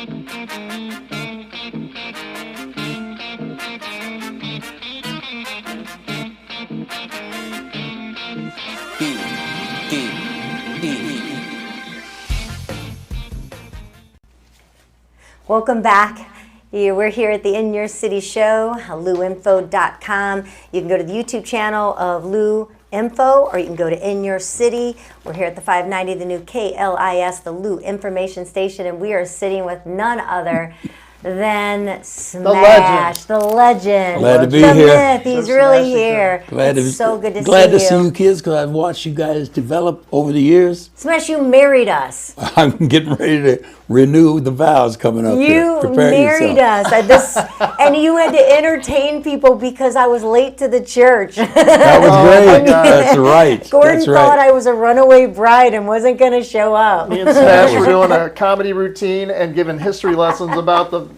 Welcome back. We're here at the In Your City show, luinfo.com. You can go to the YouTube channel of Lou Info, or you can go to In Your City. We're here at the 590, the new KLIS, the Lou Information Station, and we are sitting with none other than Smash, the legend, Glad to be the here. myth. He's really here. It's so good to see you. Glad to see you kids, because I've watched you guys develop over the years. Smash, you married us. I'm getting ready to renew the vows coming up. You married us. And you had to entertain people because I was late to the church. That was great. That's right. Gordon That's thought right. I was a runaway bride and wasn't going to show up. Me and Smash were doing a comedy routine and giving history lessons about the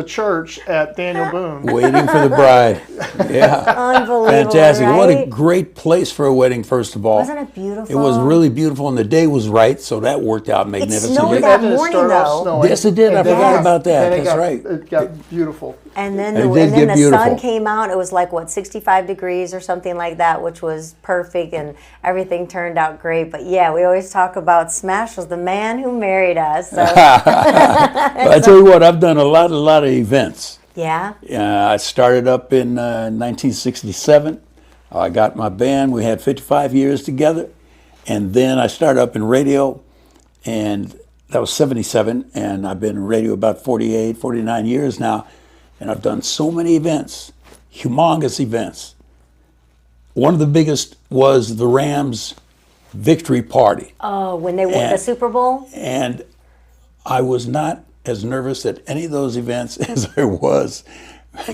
church at Daniel Boone. Waiting for the bride. Yeah. Unbelievable. Fantastic. Right? What a great place for a wedding, first of all. Wasn't it beautiful? It was really beautiful, and the day was right, so that worked out magnificently. snowed that morning, though. Snowing. Yes, it did. I forgot about that. And That's right. It got beautiful. And then It the, did and then get the beautiful. sun came out. It was like, 65 degrees or something like that, which was perfect, and everything turned out great. But yeah, we always talk about Smash was the man who married us. So. But I tell you what, I've done a lot of events. Yeah? I started up in 1967. I got my band. We had 55 years together. And then I started up in radio, and that was 77. And I've been in radio about 48, 49 years now. And I've done so many events, humongous events. One of the biggest was the Rams victory party. Oh, when they won the Super Bowl? And I was not as nervous at any of those events as I was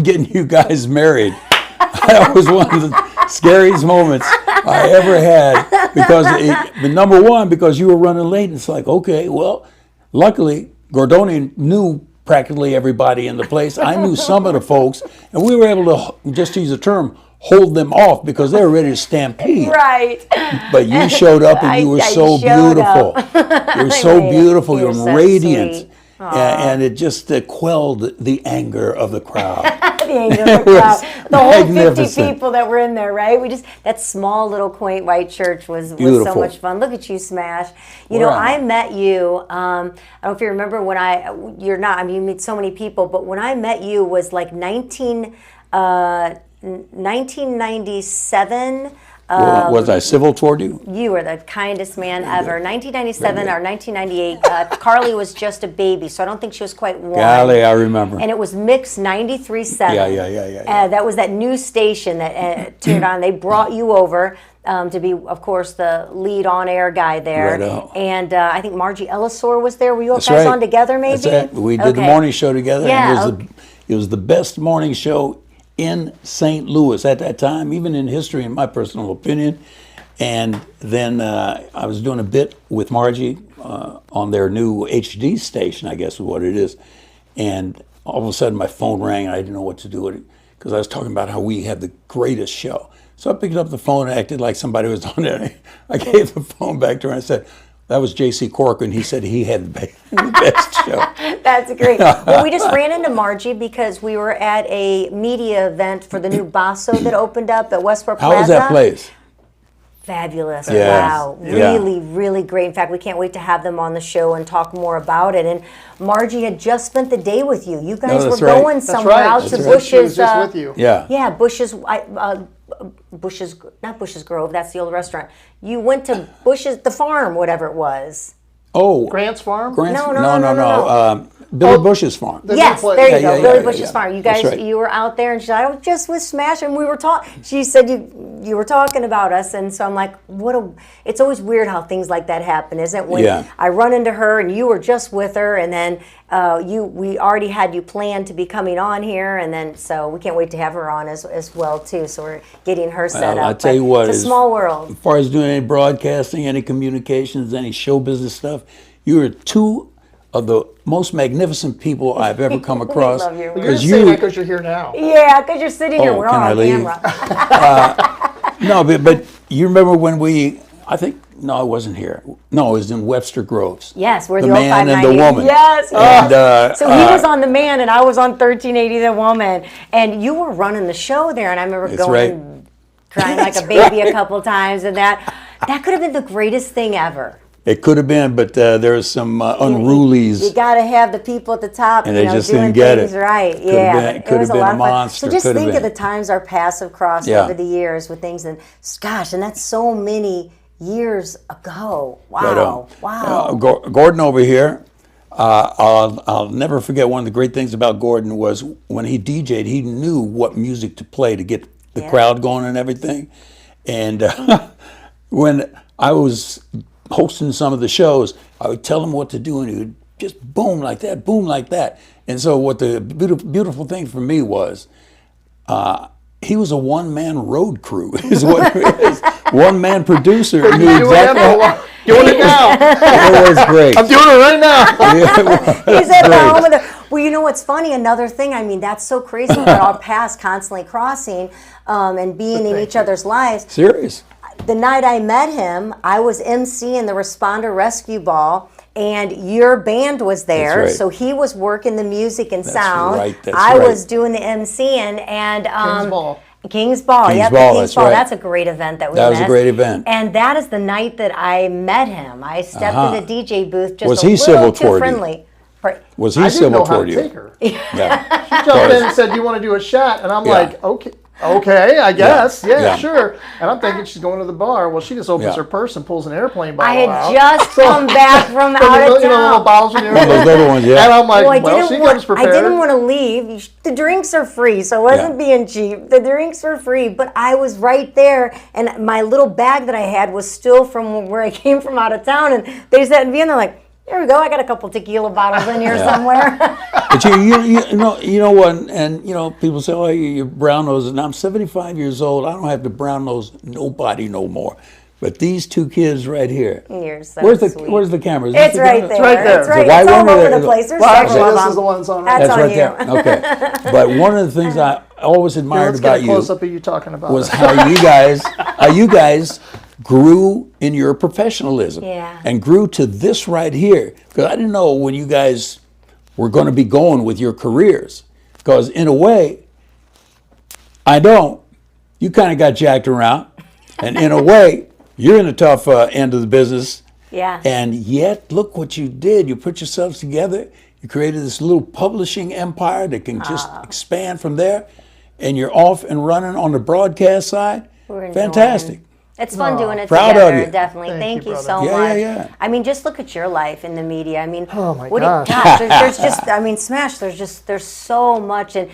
getting you guys married. That was one of the scariest moments I ever had, because number one, because you were running late, and it's like, okay, well, luckily Gordoni knew practically everybody in the place. I knew some of the folks, and we were able to, just to use a term, hold them off because they were ready to stampede. Right. But you showed up, and you were so beautiful. You were so beautiful. You were so radiant. sweet. And it just quelled the anger of the crowd. The anger of the crowd. The whole 50 magnificent. people that were in there, right? That small little quaint white church was so Beautiful. much fun. Look at you, Smash. You know, I met you, I don't know if you remember you meet so many people, but when I met you was like 1997. Was I civil toward you? You were the kindest man ever. 1997 or 1998, Carly was just a baby, so I don't think she was quite one. Golly, I remember. And it was Mix 93.7. Yeah. That was that new station that turned on. They brought you over to be, of course, the lead on-air guy there. Right. And I think Margie Ellisor was there. Were you That's guys right. on together, maybe? That's right. We did the morning show together. Yeah, And it was the best morning show in St. Louis at that time, even in history, in my personal opinion. And then I was doing a bit with Margie on their new HD station, I guess is what it is. And all of a sudden my phone rang, and I didn't know what to do with it, because I was talking about how we had the greatest show. So I picked up the phone and acted like somebody was on there. I gave the phone back to her and I said, that was J.C. Corcoran. He said he had the best show. That's great. Well, we just ran into Margie because we were at a media event for the new Basso that opened up at Westport Plaza. How was that place? Fabulous. Yes. Wow. Yeah. Really, really great. In fact, we can't wait to have them on the show and talk more about it. And Margie had just spent the day with you. You guys were that's right. going That's somewhere right. out That's to right. Bush's. She was just with you. Yeah. Yeah, Bush's, not Bush's Grove, that's the old restaurant. You went to Bush's, the farm, whatever it was. Oh. Grant's Farm? No. Billy Bush's farm. Yes, place. there you Yeah, go. yeah, Billy yeah, Bush's yeah. farm. You That's guys, right. you were out there, and she said, I was just with Smash, and we were talking. She said you were talking about us, and so I'm like, it's always weird how things like that happen, isn't it? When Yeah. I run into her, and you were just with her, and then we already had you planned to be coming on here, and then so we can't wait to have her on as well too. So we're getting her set up. I tell you what, it's a small world. As far as doing any broadcasting, any communications, any show business stuff, you are two of the most magnificent people I've ever come across. love you. You're just saying that because you're here now. Yeah, because you're sitting here. Oh, We're can on I leave? camera. No, but you remember when I think No, it wasn't here. No, it was in Webster Groves. Yes, where the the old man and 590. the woman. Yes. And, so he was on The Man, and I was on 1380 The Woman, and you were running the show there, and I remember going crying like a baby a couple times, and that could have been the greatest thing ever. It could have been, but there was some unrulies. You got to have the people at the top, and they just doing didn't get things it. right. Could have been a monster. So just Could have think of been. the times our paths have crossed over the years with things, and gosh, and that's so many years ago. Wow, wow. Gordon over here. I'll never forget one of the great things about Gordon was when he DJ'd, he knew what music to play to get the crowd going and everything. And when I was hosting some of the shows, I would tell him what to do, and he would just boom like that. And so what the beautiful thing for me was, he was a one-man road crew, is what it is. One-man producer. Knew exactly. Doing it now. It was great. I'm doing it right now. He's at home. Well, you know what's funny? Another thing, I mean, that's so crazy about our paths constantly crossing and being in each other's lives. Serious. The night I met him, I was emceeing the Responder Rescue Ball, and your band was there. That's right. So he was working the music and sound. That's I right. was doing the emceeing, and King's Ball. King's Ball. King's Yep, Ball, King's that's Ball. right. That's a great event that we That missed. was a great event. And that is the night that I met him. I stepped in the DJ booth just Was a he little civil too toward you? friendly. Was I he didn't civil know how toward to you? take her. Yeah. She jumped in and said, "Do you want to do a shot?" And I'm like, okay, I guess. Yeah, sure. And I'm thinking she's going to the bar. Well, she just opens her purse and pulls an airplane bottle I out. had just come back from out of You know, little town. bottles in your One of those little ones, yeah. And I'm like, Well, she comes I prepared. didn't want to leave. The drinks are free, so I wasn't being cheap. The drinks were free, but I was right there, and my little bag that I had was still from where I came from out of town, and they sat me and they're like, "Here we go. I got a couple tequila bottles in here somewhere." But you know what? And you know, people say, "Oh, you're brown nosed," and I'm 75 years old. I don't have to brown nose nobody no more. But these two kids right here. You're so Where's sweet. the camera? Is It's this the right camera? there. It's right there. It's right. Why It's all won't over it- the place. There's Well, several actually, of this them. is the one that's on That's That's on right you. there. Okay. But one of the things I always admired Let's get about a you close up of you talking about was it. how you guys grew in your professionalism and grew to this right here. Because I didn't know when you guys were going to be going with your careers. Because in a way, I don't. You kind of got jacked around, and in a way, you're in the tough end of the business. Yeah. And yet, look what you did. You put yourselves together. You created this little publishing empire that can just expand from there. And you're off and running on the broadcast side. We're enjoying. Fantastic. It's fun doing it Proud together, of you. definitely. Thank you brother. so Yeah, much. yeah. I mean, just look at your life in the media. I mean, Oh, my gosh, gosh. there's just, I mean, Smash, there's so much. And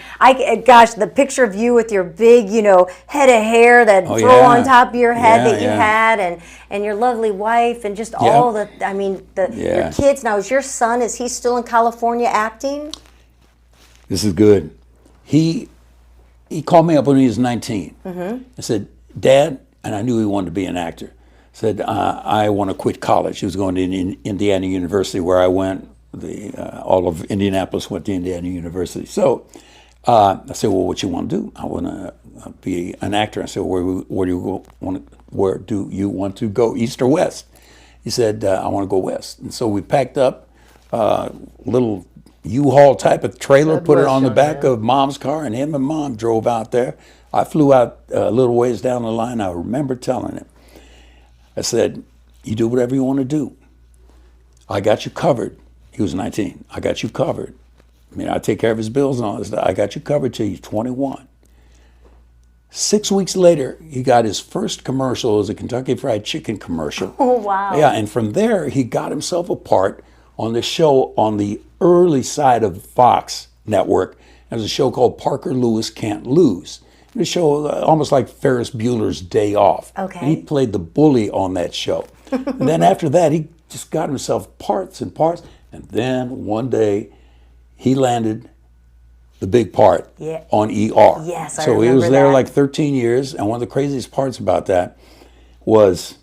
gosh, the picture of you with your big, head of hair that throw on top of your head that you had, and your lovely wife, and just all the, I mean, your kids. Now, is he still in California acting? This is good. He called me up when he was 19. I said, "Dad," and I knew he wanted to be an actor. Said, "I want to quit college." He was going to Indiana University, where I went. All of Indianapolis went to Indiana University. So I said, "Well, what you want to do?" "I want to be an actor." I said, "Where do you want to go, east or west?" He said, "I want to go west." And so we packed up a little U-Haul type of trailer, put it on the back of Mom's car, and him and Mom drove out there. I flew out a little ways down the line. I remember telling him, I said, "You do whatever you want to do. I got you covered." He was 19. "I got you covered. I mean, I take care of his bills and all this stuff. I got you covered till you're 21. 6 weeks later, he got his first commercial. It was a Kentucky Fried Chicken commercial. Oh, wow. Yeah, and from there, he got himself a part on the show on the early side of Fox network. There's a show called Parker Lewis Can't Lose. The show almost like Ferris Bueller's Day Off. Okay. And he played the bully on that show. And then after that, he just got himself parts and parts. And then one day, he landed the big part on ER. Yes, I So he was remember there that. like 13 years. And one of the craziest parts about that was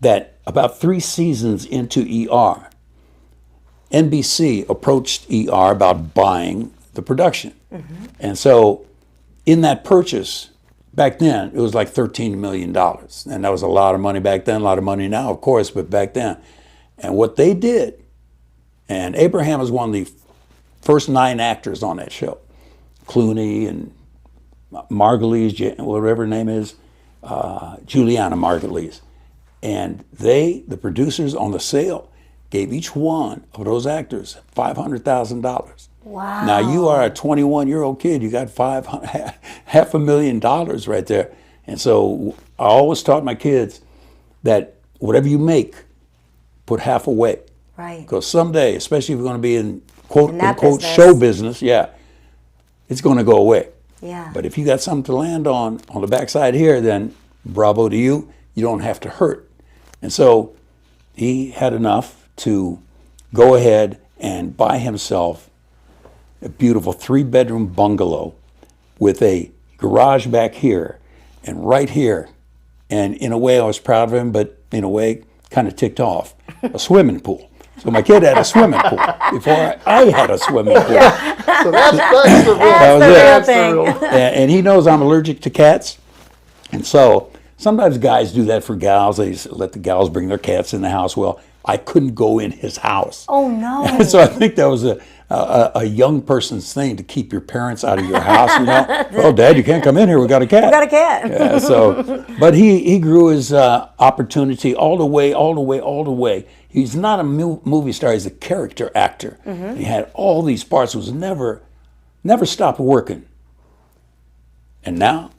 that about 3 seasons into ER, NBC approached ER about buying the production. And so in that purchase, back then, it was like $13 million. And that was a lot of money back then, a lot of money now, of course, but back then. And what they did, and Abraham was one of the first 9 actors on that show. Clooney and Margulies, whatever her name is, Juliana Margulies. And they, the producers on the sale, gave each one of those actors $500,000. Wow. Now you are a 21-year-old kid. You got $500,000 right there. And so I always taught my kids that whatever you make, put half away. Right. Because someday, especially if you're going to be in quote unquote business. show business, it's going to go away. Yeah. But if you got something to land on the backside here, then bravo to you. You don't have to hurt. And so he had enough to go ahead and buy himself a beautiful 3-bedroom bungalow with a garage back here and right here. And in a way, I was proud of him, but in a way, kind of ticked off. A swimming pool. So my kid had a swimming pool before I had a swimming pool. So that's the real, That was real thing. And he knows I'm allergic to cats. And so sometimes guys do that for gals. They let the gals bring their cats in the house. Well, I couldn't go in his house. Oh, no. And so I think that was a young person's thing to keep your parents out of your house. You know, oh, Dad, you can't come in here. We got a cat. We got a cat. Yeah, so, but he grew his opportunity all the way. He's not a movie star. He's a character actor. Mm-hmm. He had all these parts. Was never stopped working. And now,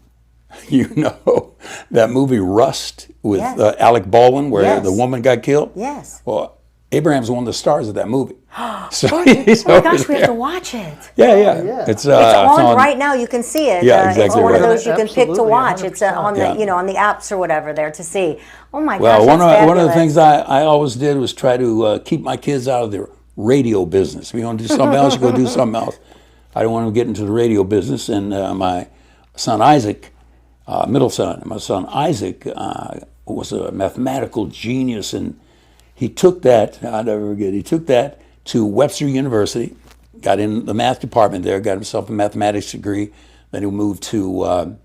you know, that movie Rust with Alec Baldwin, where the woman got killed. Yes. Well, Abraham's one of the stars of that movie. So oh my gosh, we have to watch it. Yeah. It's on right now. You can see it. Yeah, exactly. It's one of those you can pick to Absolutely, watch. It's on the 100%. on the apps or whatever there to see. Oh my Well, gosh, one of the things I always did was try to keep my kids out of the radio business. If you want to do something else, you go do something else. I don't want to get into the radio business. And my son Isaac, middle son, my son Isaac was a mathematical genius, and he took that, I'll never forget, he took that to Webster University, got in the math department there, got himself a mathematics degree. Then he moved to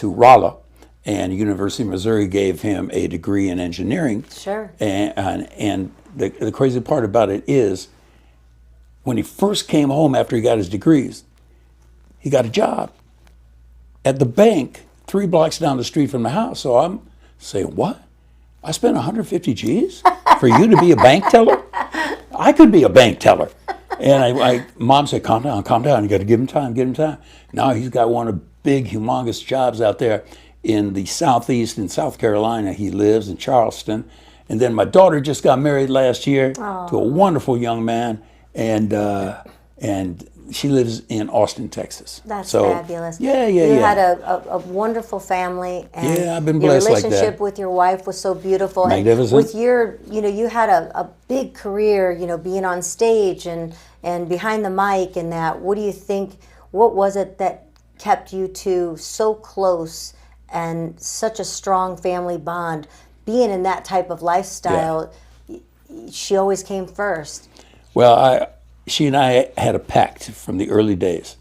Rolla, and University of Missouri gave him a degree in engineering. Sure. And the crazy part about it is, when he first came home after he got his degrees, he got a job at the bank 3 blocks down the street from the house. So I'm saying, what? I spent 150 G's for you to be a bank teller? I could be a bank teller. And Mom said, calm down. You got to give him time. Now he's got one of the big, humongous jobs out there in the Southeast, in South Carolina. He lives in Charleston. And then my daughter just got married last year to a wonderful young man. And she lives in Austin, Texas. That's so fabulous. Yeah. You had a wonderful family, and I've been blessed like that. Your relationship with your wife was so beautiful. Magnificent. And with your, you had a big career, being on stage and behind the mic and that. What do you think? What was it that kept you two so close and such a strong family bond? Being in that type of lifestyle, she always came first. Well, she and I had a pact from the early days,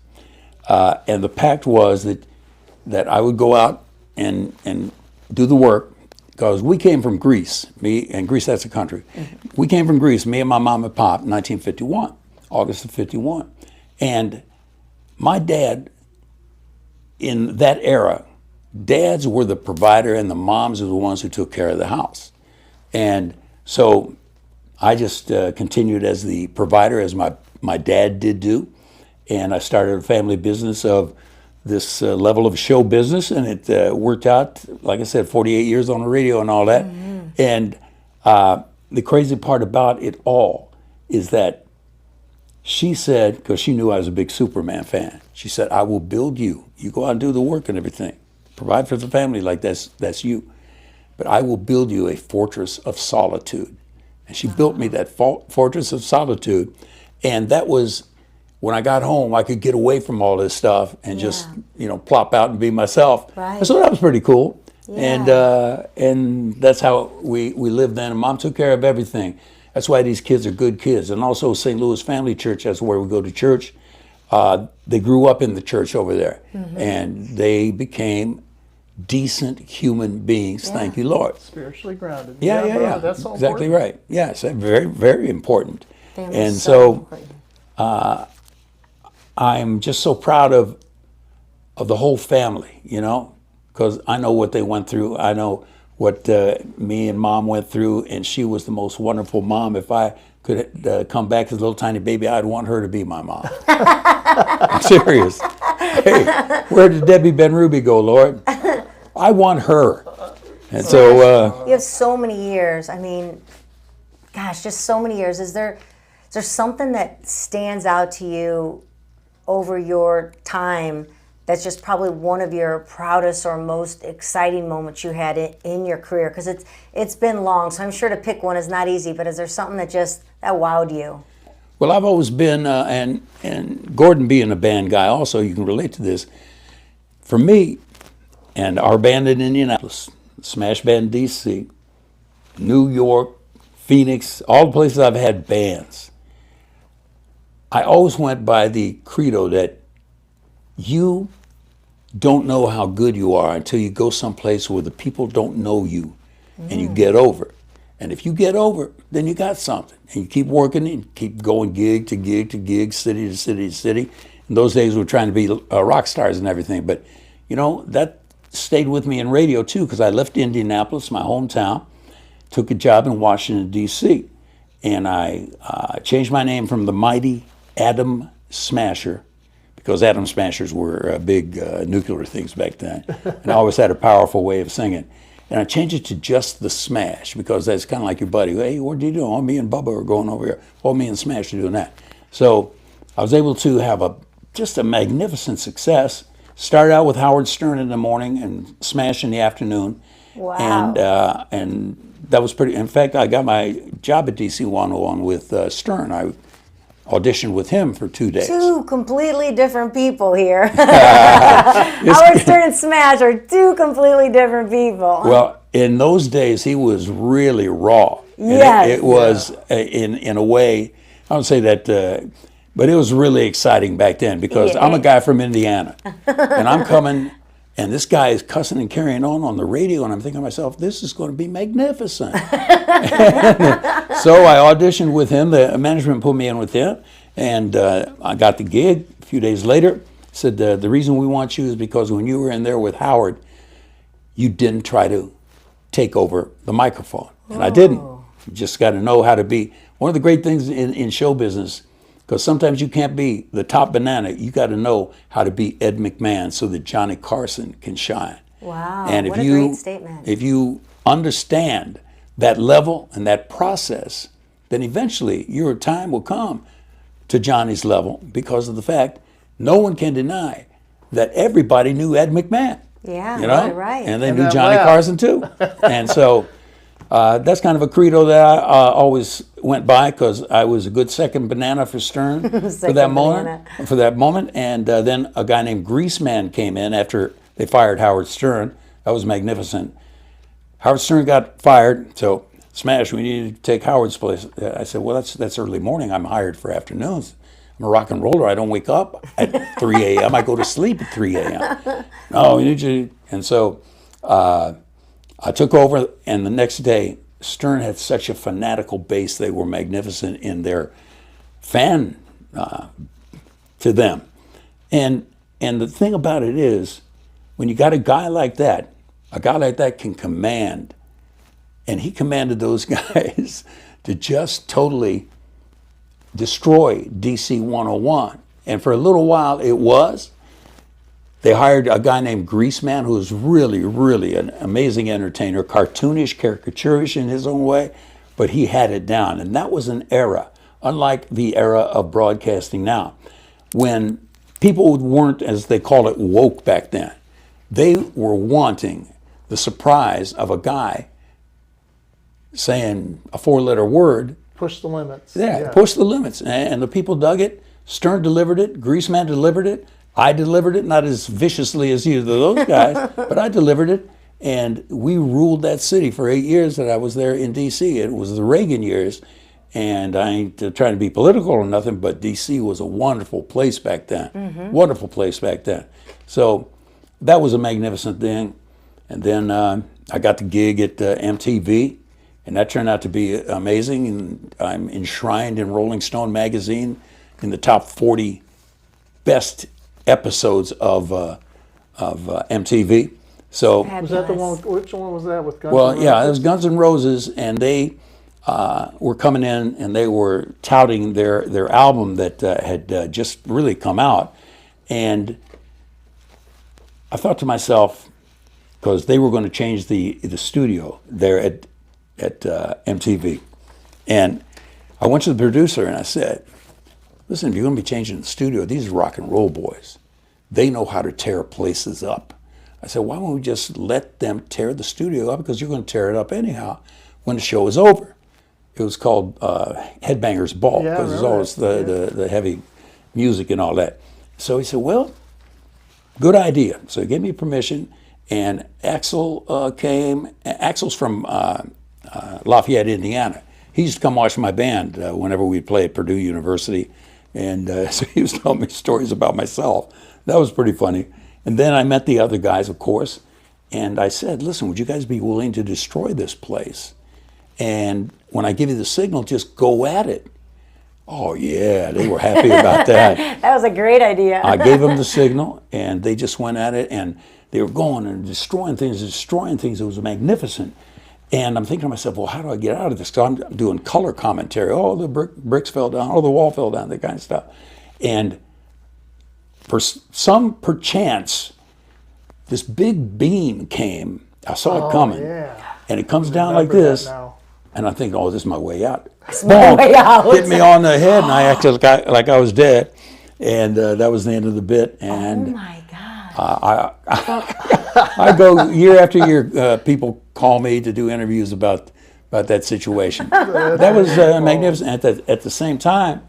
and the pact was that I would go out and do the work, because we came from Greece. Greece, that's a country. Mm-hmm. We came from Greece, me and my mom and pop, in 1951, August of 51. And my dad, in that era, dads were the provider and the moms were the ones who took care of the house. And so I just continued as the provider, as my dad did do. And I started a family business of this level of show business, and it worked out, like I said, 48 years on the radio and all that. Mm-hmm. And the crazy part about it all is that she said, because she knew I was a big Superman fan, she said, I will build you. You go out and do the work and everything. Provide for the family, like that's you. But I will build you a fortress of solitude. And she built me that fortress of solitude. And that was, when I got home, I could get away from all this stuff and just, plop out and be myself. Right. And so that was pretty cool. Yeah. And that's how we lived then. And Mom took care of everything. That's why these kids are good kids. And also St. Louis Family Church, that's where we go to church. They grew up in the church over there. Mm-hmm. And they became decent human beings. Thank you, Lord. Spiritually grounded. Yeah. That's so exactly important. right. Yes, very, very important. Family And is so important. I'm just so proud of the whole family, because I know what they went through. I know what me and Mom went through, and she was the most wonderful mom. If I could come back as a little tiny baby, I'd want her to be my mom. I'm serious. Hey, where did Debbie Ben Ruby go, Lord? I want her. And so You have so many years. I mean, gosh, just so many years. Is there something that stands out to you over your time that's just probably one of your proudest or most exciting moments you had in your career? Because it's been long, so I'm sure to pick one is not easy, but is there something that wowed you? well, I've always been, and Gordon being a band guy also, you can relate to this. For me, and our band in Indianapolis, Smash Band DC, New York, Phoenix, all the places I've had bands, I always went by the credo that you don't know how good you are until you go someplace where the people don't know you and you get over it. And if you get over it, then you got something. And you keep working and keep going gig to gig to gig, city to city to city. In those days, we were trying to be rock stars and everything. But, that stayed with me in radio, too, because I left Indianapolis, my hometown, took a job in Washington, D.C., and I changed my name from the mighty Atom Smasher, because Atom Smashers were big nuclear things back then. And I always had a powerful way of singing. And I changed it to just the Smash, because that's kind of like your buddy. Hey, what are you doing? Oh, me and Bubba are going over here. Oh, me and Smash are doing that. So I was able to have just a magnificent success. Started out with Howard Stern in the morning and Smash in the afternoon. Wow. And that was pretty. In fact, I got my job at DC 101 with Stern. I auditioned with him for 2 days. Two completely different people here. Howard Stern and Smash are two completely different people. Well, in those days, he was really raw. Yes. It was, in a way, I don't say that, but it was really exciting back then, because I'm a guy from Indiana. And I'm coming, and this guy is cussing and carrying on the radio, and I'm thinking to myself, this is going to be magnificent. So I auditioned with him. The management put me in with him, and I got the gig. A few days later, said, the reason we want you is because when you were in there with Howard, you didn't try to take over the microphone. And I didn't. You just got to know how to be. One of the great things in show business, because sometimes you can't be the top banana, you got to know how to be Ed McMahon so that Johnny Carson can shine. Wow, and what a great statement. If you understand that level and that process, then eventually your time will come to Johnny's level, because of the fact no one can deny that everybody knew Ed McMahon. Yeah, right. And they knew Johnny Carson too. And so that's kind of a credo that I always went by, because I was a good second banana for Stern for that moment. And then a guy named Greaseman came in after they fired Howard Stern. That was magnificent. Howard Stern got fired, so Smash, we need to take Howard's place. I said, well, that's early morning. I'm hired for afternoons. I'm a rock and roller. I don't wake up at 3 a.m. I go to sleep at 3 a.m. No, you need to. And so I took over, and the next day, Stern had such a fanatical base. They were magnificent in their fan to them. And the thing about it is, when you got a guy like that can command, and he commanded those guys to just totally destroy DC 101. And for a little while it was. They hired a guy named Greaseman, who was really, really an amazing entertainer, cartoonish, caricaturish in his own way, but he had it down. And that was an era, unlike the era of broadcasting now, when people weren't, as they call it, woke back then. They were wanting the surprise of a guy saying a four-letter word. Push the limits. Yeah, push the limits. And the people dug it. Stern delivered it. Greaseman delivered it. I delivered it, not as viciously as either of those guys, but I delivered it. And we ruled that city for 8 years that I was there in D.C. It was the Reagan years. And I ain't trying to be political or nothing, but D.C. was a wonderful place back then. Wonderful place back then. So that was a magnificent thing. And then I got the gig at MTV, and that turned out to be amazing. And I'm enshrined in Rolling Stone magazine in the top 40 best episodes of MTV. So Was that the one? Which one was that with Guns N' well, Roses? yeah, it was Guns N' Roses, and they were coming in and they were touting their album that had just really come out. And I thought to myself, because they were going to change the studio there at MTV, and I went to the producer and I said, listen, if you're going to be changing the studio, these are rock and roll boys. They know how to tear places up. I said, why don't we just let them tear the studio up, because you're going to tear it up anyhow when the show is over. It was called Headbangers Ball, because it's always the heavy music and all that. So he said, well, good idea. So he gave me permission, and Axel came. Axel's from Lafayette, Indiana. He used to come watch my band whenever we'd play at Purdue University, and so he was telling me stories about myself. That was pretty funny. And then I met the other guys, of course, and I said, listen, would you guys be willing to destroy this place? And when I give you the signal, just go at it. Oh, yeah, they were happy about that. That was a great idea. I gave them the signal, and they just went at it, and they were going and destroying things. It was magnificent. And I'm thinking to myself, well, how do I get out of this? So I'm doing color commentary. Oh, the bricks fell down. Oh, the wall fell down, that kind of stuff. And for some perchance, this big beam came. I saw it coming. Yeah. And it comes down like this. And I think, oh, this is my way out. My way out. Hit me on the head, and I acted like I was dead. And that was the end of the bit. And Oh my God. I go year after year, people call me to do interviews about that situation. That was magnificent. At the same time,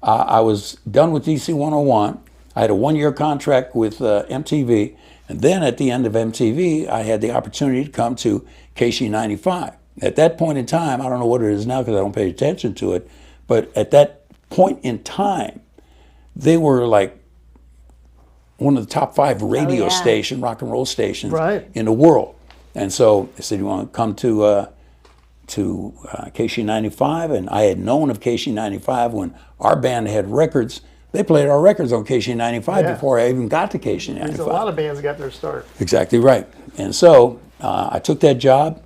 I was done with DC 101. I had a 1-year contract with MTV, and then at the end of MTV, I had the opportunity to come to KC 95. At that point in time, I don't know what it is now because I don't pay attention to it, but at that point in time, they were like one of the top 5 radio station, rock and roll stations in the world. And so they said, you want to come to KC 95? And I had known of KC 95 when our band had records. They played our records on KC 95 before I even got to KC 95. A lot of bands got their start. Exactly right. And so I took that job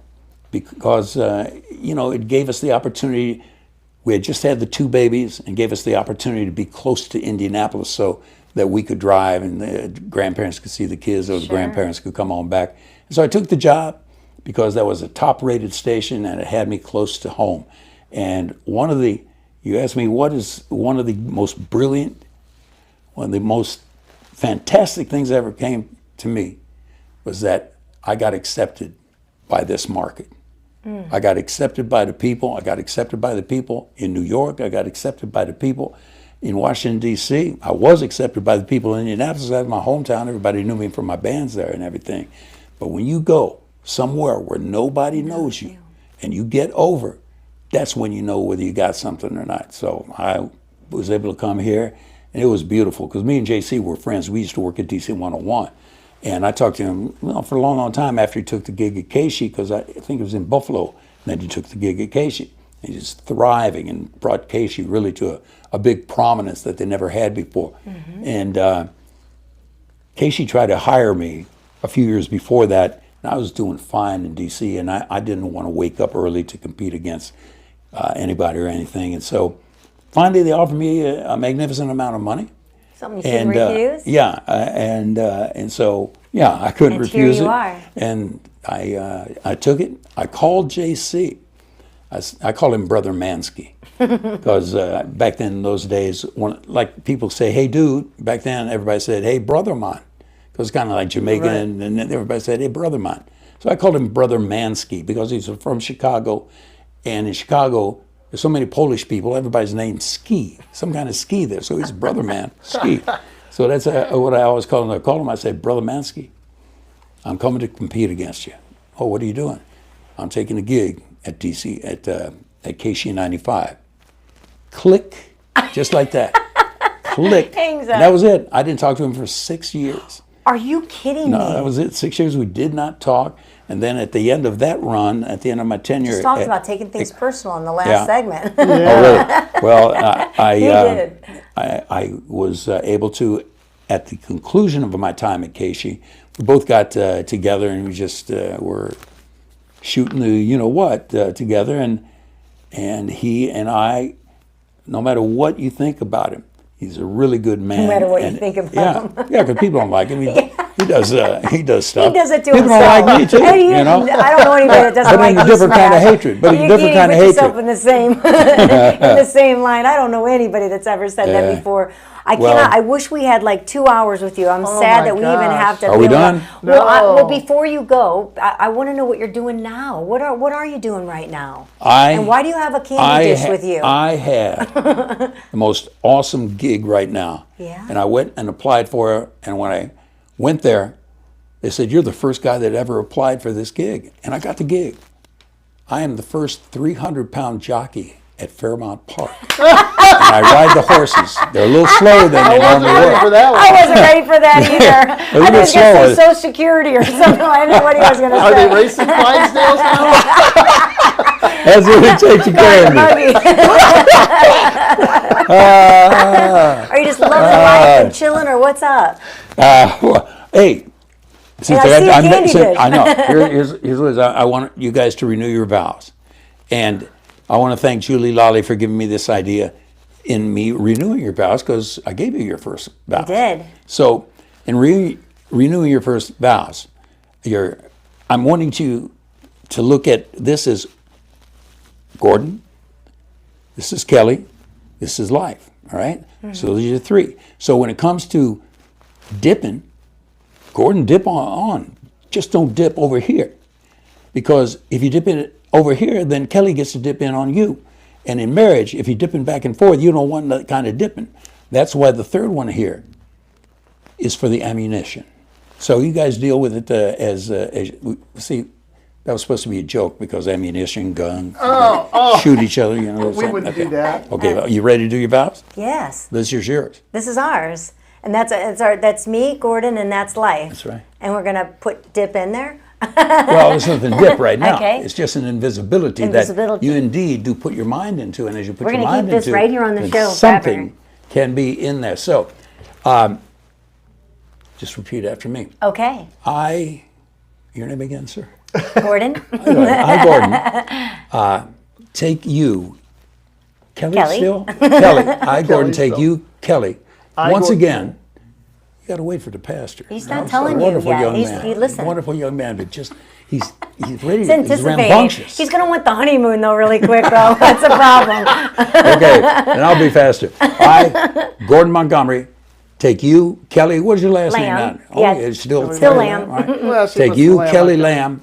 because, it gave us the opportunity. We had just had the 2 babies and gave us the opportunity to be close to Indianapolis so that we could drive and the grandparents could see the kids, or the grandparents could come on back. And so I took the job because that was a top-rated station and it had me close to home. And you asked me what is one of the most brilliant, one of the most fantastic things that ever came to me was that I got accepted by this market. I got accepted by the people. I got accepted by the people in New York. I got accepted by the people in Washington, D.C. I was accepted by the people in Indianapolis. That's my hometown. Everybody knew me from my bands there and everything. But when you go somewhere where nobody knows you and you get over, that's when you know whether you got something or not. So I was able to come here, and it was beautiful because me and JC were friends. We used to work at DC 101. And I talked to him for a long, long time after he took the gig at KC, because I think it was in Buffalo, and then he took the gig at KC. And he's thriving and brought KC really to a big prominence that they never had before. And KC tried to hire me a few years before that, and I was doing fine in DC, and I didn't want to wake up early to compete against anybody or anything. And so finally they offered me a magnificent amount of money. Something you couldn't refuse? And so I couldn't refuse here you it. Are. And I took it. I called JC. I call him Brother Mansky because back then in those days, like people say, hey dude, back then everybody said, hey brother man, because it's kind of like Jamaican, and then everybody said, hey brother man. So I called him Brother Mansky because he's from Chicago, and in Chicago there's so many Polish people, everybody's named Ski, some kind of ski there, so he's Brother Man, Ski. So that's what I always call him. I call him, I say, Brother Mansky, I'm coming to compete against you. Oh, what are you doing? I'm taking a gig at DC, at KC 95. Click, just like that. Click. Hangs up. And that was it. I didn't talk to him for 6 years. Are you kidding No, me? that was it. 6 years we did not talk. And then at the end of that run, at the end of my tenure... Just talked about taking things personal in the last Yeah. segment. Oh, really? Well, did. I was able to, at the conclusion of my time at Casey, we both got together and we just were shooting the you-know-what together. And he and I, no matter what you think about him, he's a really good man. No matter what you think about him. Yeah, because people don't like him. He does stuff. He does it to people himself. Don't like me too. And You know. I don't know anybody that doesn't But like in a you, different kind of Smash. hatred. But in a You different kind of put hatred. yourself in the same in the same line. I don't know anybody that's ever said that Yeah. before. I Well- cannot. I wish we had like 2 hours with you. I'm Oh sad my that we even gosh. have to. Are we be able done? to- Well, No. before you go, I want to know what you're doing now. What are you doing right now? I- and why do you have a candy dish with you? I have the most awesome gig right now. Yeah. And I went and applied for it. And when I went there, they said, "You're the first guy that ever applied for this gig." And I got the gig. I am the first 300-pound jockey at Fairmount Park. And I ride the horses. They're a little slower than they normally Ready for were. that one. I wasn't ready for that either. I bit was going to say slower. Social Security or something. I didn't know what he was going to Are say. they racing Clydesdales now? That's what it takes to carry me. Are you just loving life and chilling, or what's up? Well, hey, since I see a candy dish. I know. Here's what it is. I want you guys to renew your vows, and I want to thank Julie Lally for giving me this idea in me renewing your vows, because I gave you your first vows. You did. So, in renewing your first vows, I'm wanting you to look at this as Gordon, this is Kelley, this is life. All right? So those are your three. So when it comes to dipping, Gordon, dip on. Just don't dip over here. Because if you dip in over here, then Kelley gets to dip in on you. And in marriage, if you're dipping back and forth, you don't want that kind of dipping. That's why the third one here is for the ammunition. So you guys deal with it as see, that was supposed to be a joke, because ammunition, guns, shoot each other. You know, We wouldn't do that. Okay, well, you ready to do your vows? Yes, This is yours. this is ours, and that's me, Gordon, and that's life. That's right. And we're gonna put dip in there. Well, there's nothing dip right now. Okay. It's just an invisibility, Invisibility. that you indeed do put your mind into, and as you put We're your gonna mind keep this into, right here on the then show something forever. can be in there. So, just repeat after me. Okay, Your name again, sir? Gordon. I, Gordon, take you, Kelley, Kelley. still? Kelley. I, Gordon, take still. you, Kelley. I, Once Gordon. again, you got to wait for the pastor. He's not a telling you wonderful yet. young He's- man. he listen. Wonderful young man, but just he's ready. He's He's anticipating. rambunctious. He's gonna want the honeymoon though, really quick though. That's a problem. Okay, and I'll be faster. I, Gordon Montgomery, take you, Kelley. What's your last name? Lamb. Now? Oh, Yeah. it's still Still Lamb. All right. Well, she Take puts you, the lamb Kelley on top. Lamb.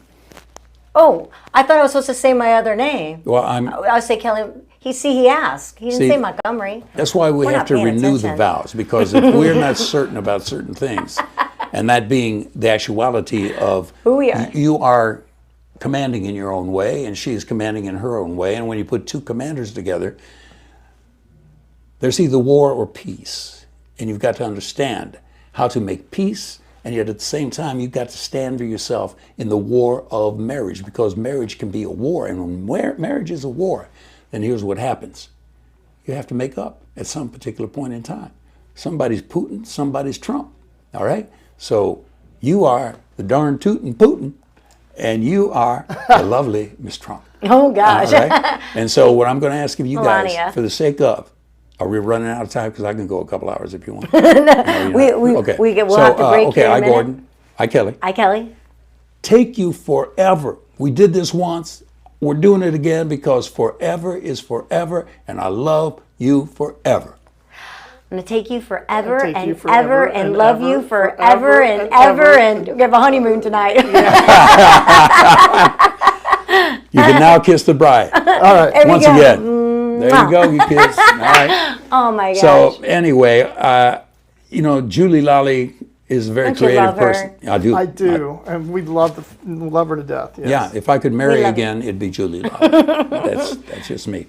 Oh, I thought I was supposed to say my other name. Well, I would say Kelley. He asked. He didn't See, say Montgomery. that's why we We're have not to paying renew the attention. vows, because if we're not certain about certain things, and that being the actuality of Who we are. you are commanding in your own way, and she is commanding in her own way, and when you put two commanders together, there's either war or peace, and you've got to understand how to make peace, and yet at the same time you've got to stand for yourself in the war of marriage, because marriage can be a war, and when marriage is a war, then here's what happens. You have to make up at some particular point in time. Somebody's Putin, somebody's Trump, all right? So you are the darn tootin' Putin, and you are the lovely Miss Trump. Oh gosh. All right? And so what I'm going to ask of you guys, Melania. for the sake of, are we running out of time? Because I can go a couple hours if you want. No, you're not. We'll have to break okay, here in a I, minute. Gordon. I, Kelley. Hi, Kelley. Take you forever. We did this once. We're doing it again, because forever is forever, and I love you forever. I'm gonna take you forever Take and you forever ever and and love ever, you forever forever and and ever, ever. and we have a honeymoon tonight. You can now kiss the bride. All right. There we Once go. again. There you go, you kids. All right. Oh my gosh. So anyway, Julie Lally is a very Don't you creative love her? person. I do. I do, and we'd love her to death. Yes. Yeah, if I could marry love again, it'd be Julie Lally. That's just me.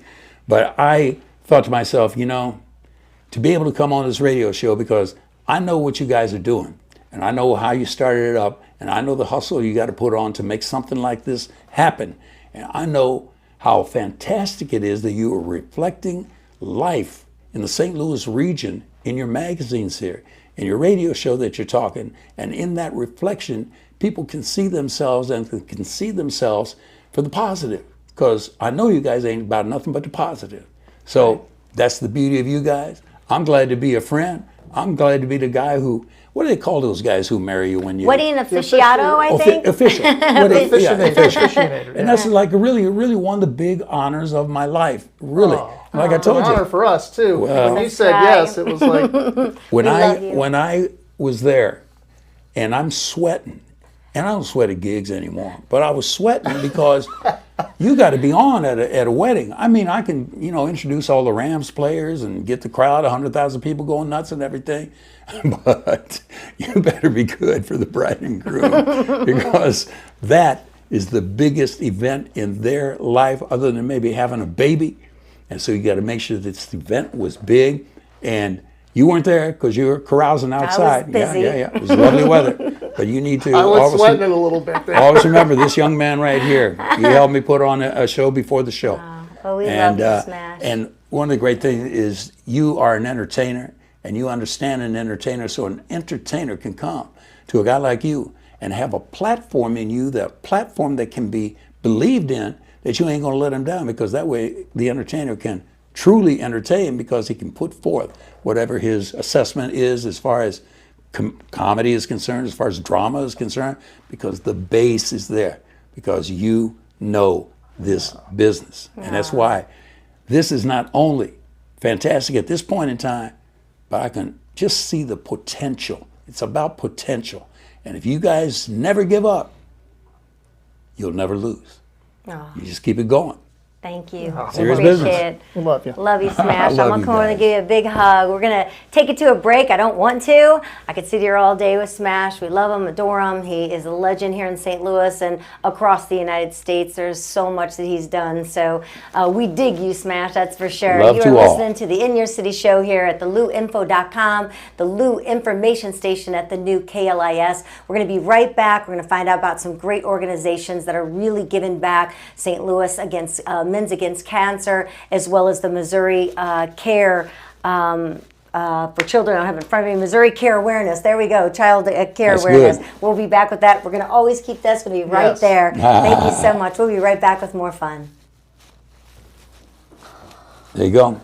But I thought to myself, to be able to come on this radio show, because I know what you guys are doing, and I know how you started it up, and I know the hustle you got to put on to make something like this happen. And I know how fantastic it is that you are reflecting life in the St. Louis region in your magazines here, in your radio show that you're talking. And in that reflection, people can see themselves and can see themselves for the positive. Because I know you guys ain't about nothing but the positive. So that's the beauty of you guys. I'm glad to be a friend. I'm glad to be the guy who, what do they call those guys who marry you when you... Wedding aficionado, I think. Official. Officiator. And that's like really one of the big honors of my life. Really. Like I told An you. honor for us too. Well, When you said yes, it was like when I was there and I'm sweating, and I don't sweat at gigs anymore, but I was sweating because you got to be on at a wedding. I mean, I can, introduce all the Rams players and get the crowd, 100,000 people going nuts and everything, but you better be good for the bride and groom because that is the biggest event in their life other than maybe having a baby. And so you got to make sure that this event was big, and you weren't there because you were carousing outside. I was busy. Yeah. It was lovely weather. But you need to I was sweating it a little bit there. always remember this young man right here. He helped me put on a show before the show. Oh, we love you, Smash. And one of the great things is you are an entertainer, and you understand an entertainer, so an entertainer can come to a guy like you and have a platform in you, that platform that can be believed in, that you ain't going to let him down, because that way the entertainer can truly entertain because he can put forth whatever his assessment is as far as comedy is concerned, as far as drama is concerned, because the base is there, because you know this business. And that's why this is not only fantastic at this point in time, but I can just see the potential. It's about potential. And if you guys never give up, you'll never lose. You just keep it going. Thank you. Serious Appreciate business. it. We love you. Love you, Smash. I'm love going to you come over and guys. give you a big hug. We're going to take it to a break. I don't want to. I could sit here all day with Smash. We love him, adore him. He is a legend here in St. Louis and across the United States. There's so much that he's done. So we dig you, Smash, that's for sure. Love you to are all. listening to the In Your City show here at the LouInfo.com, the Lou Information Station at the new KLIS. We're going to be right back. We're going to find out about some great organizations that are really giving back. St. Louis against Men's Against Cancer, as well as the Missouri Care for Children. I don't have it in front of me. Missouri Care Awareness. There we go. Child Care That's Awareness. good. We'll be back with that. We're going to always keep this. Going to be right Yes. there. Thank you so much. We'll be right back with more fun. There you go.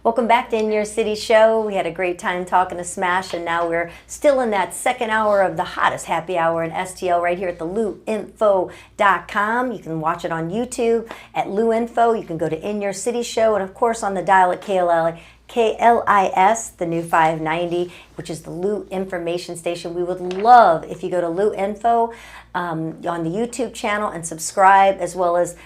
Welcome back to In Your City Show. We had a great time talking to Smash, and now we're still in that second hour of the hottest happy hour in STL right here at the LouInfo.com. You can watch it on YouTube at LouInfo. You can go to In Your City Show, and of course on the dial at KLIS, the new 590, which is the Lou Information Station. We would love if you go to LouInfo on the YouTube channel and subscribe, as well as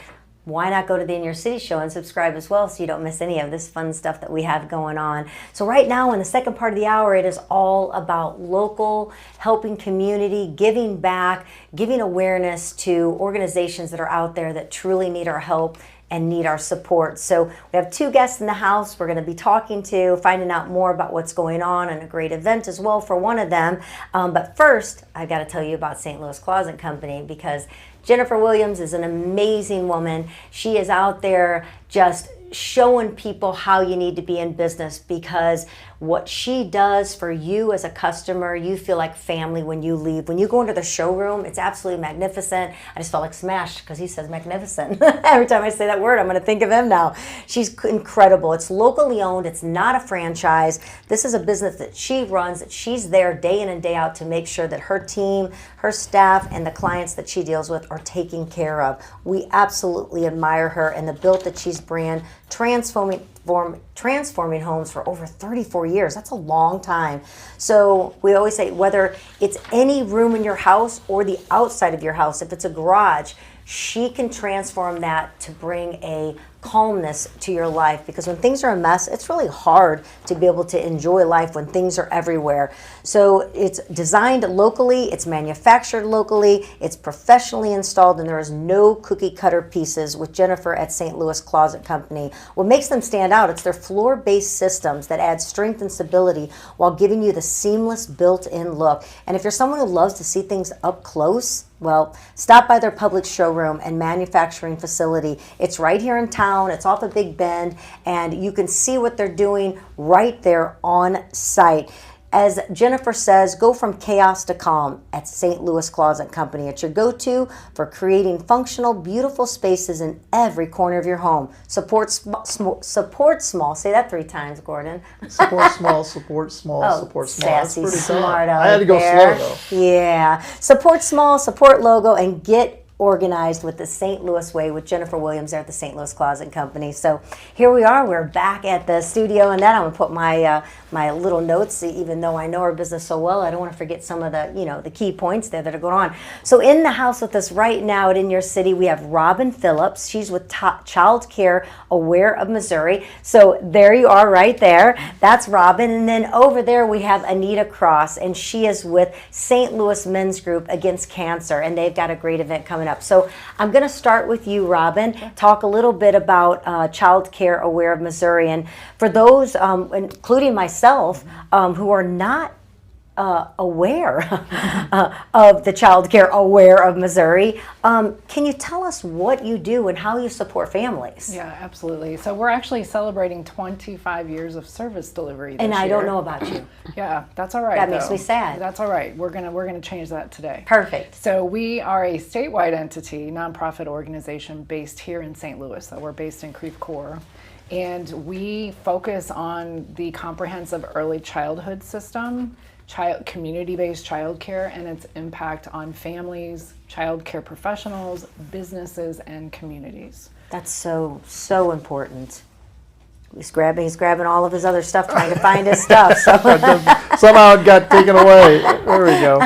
why not go to the In Your City Show and subscribe as well so you don't miss any of this fun stuff that we have going on. So right now in the second part of the hour, it is all about local, helping community, giving back, giving awareness to organizations that are out there that truly need our help and need our support. So we have two guests in the house we're going to be talking to, finding out more about what's going on, and a great event as well for one of them. But first, I've got to tell you about St. Louis Closet Company, because Jennifer Williams is an amazing woman. She is out there just showing people how you need to be in business, because what she does for you as a customer, you feel like family when you leave. When you go into the showroom, it's absolutely magnificent. I just felt like Smash because he says magnificent. Every time I say that word, I'm going to think of him now. She's incredible. It's locally owned. It's not a franchise. This is a business that she runs, that she's there day in and day out to make sure that her team, her staff, and the clients that she deals with are taken care of. We absolutely admire her and the built that she's brand, transforming homes for over 34 years. That's a long time. So we always say, whether it's any room in your house or the outside of your house, if it's a garage, she can transform that to bring a calmness to your life, because when things are a mess, it's really hard to be able to enjoy life when things are everywhere. So it's designed locally, it's manufactured locally, it's professionally installed, and there is no cookie cutter pieces with Jennifer at St. Louis Closet Company. What makes them stand out, it's their floor-based systems that add strength and stability while giving you the seamless built-in look. And if you're someone who loves to see things up close, well, stop by their public showroom and manufacturing facility. It's right here in town. It's off of Big Bend, and you can see what they're doing right there on site. As Jennifer says, go from chaos to calm at St. Louis Closet Company. It's your go-to for creating functional, beautiful spaces in every corner of your home. Support small. Say that 3 times, Gordon. Support small, support small, support small. Sassy, smart out I had to go there. slow, though. Yeah. Support small, support logo, and get organized with the St. Louis way with Jennifer Williams there at the St. Louis Closet Company. So here we are. We're back at the studio, and then I'm going to put my my little notes. Even though I know our business so well, I don't want to forget some of the the key points there that are going on. So in the house with us right now at In Your City, we have Robin Phillips. She's with Child Care Aware of Missouri. So there you are, right there. That's Robin. And then over there we have Anita Cross, and she is with St. Louis Men's Group Against Cancer, and they've got a great event coming up. So I'm going to start with you, Robin. Talk a little bit about Child Care Aware of Missouri. And for those, including myself, who are not aware of the Child Care Aware of Missouri, can you tell us what you do and how you support families? Yeah, absolutely. So we're actually celebrating 25 years of service delivery this And I year. don't know about you. Yeah, that's all right. That makes me sad. That's all right. We're gonna change that today. Perfect. So we are a statewide entity, nonprofit organization based here in St. Louis. So we're based in Creve Coeur. And we focus on the comprehensive early childhood system, community-based childcare, and its impact on families, childcare professionals, businesses, and communities. That's so important. He's grabbing all of his other stuff, trying to find his stuff. So. Somehow it got taken away. There we go.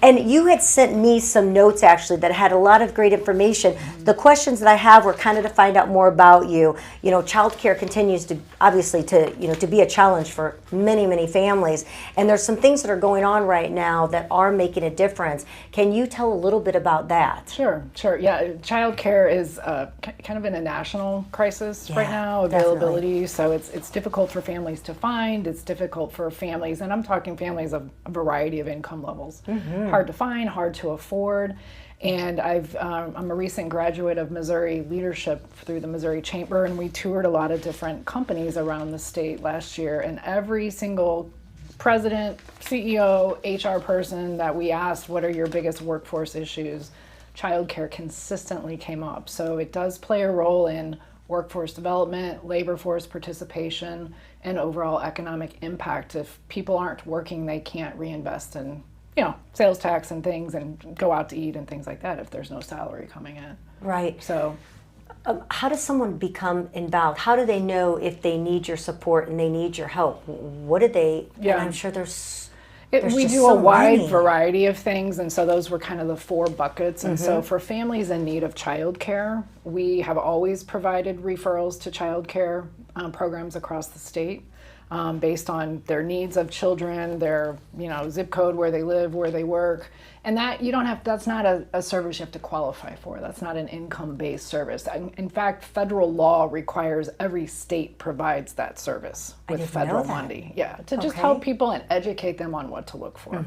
And you had sent me some notes actually that had a lot of great information. The questions that I have were kind of to find out more about you. You know, childcare continues to obviously to be a challenge for many families, and there's some things that are going on right now that are making a difference. Can you tell a little bit about that? Sure. Yeah, childcare is kind of in a national crisis right now. Availability. Definitely. So it's difficult for families to find. It's difficult for families, and I'm talking families of a variety of income levels. Hard to find, hard to afford. And I'm a recent graduate of Missouri leadership through the Missouri Chamber, and we toured a lot of different companies around the state last year, and every single president, CEO, HR person that we asked, what are your biggest workforce issues? Childcare consistently came up. So it does play a role in workforce development, labor force participation, and overall economic impact. If people aren't working, they can't reinvest in, sales tax and things and go out to eat and things like that if there's no salary coming in. Right. So how does someone become involved? How do they know if they need your support and they need your help? What do they, and I'm sure we do a wide variety of things, and so those were kind of the 4 buckets. And so for families in need of childcare, we have always provided referrals to childcare programs across the state based on their needs of children, their zip code, where they live, where they work. And that that's not a service you have to qualify for. That's not an income-based service. In fact, federal law requires every state provides that service with federal money. Yeah, to just help people and educate them on what to look for.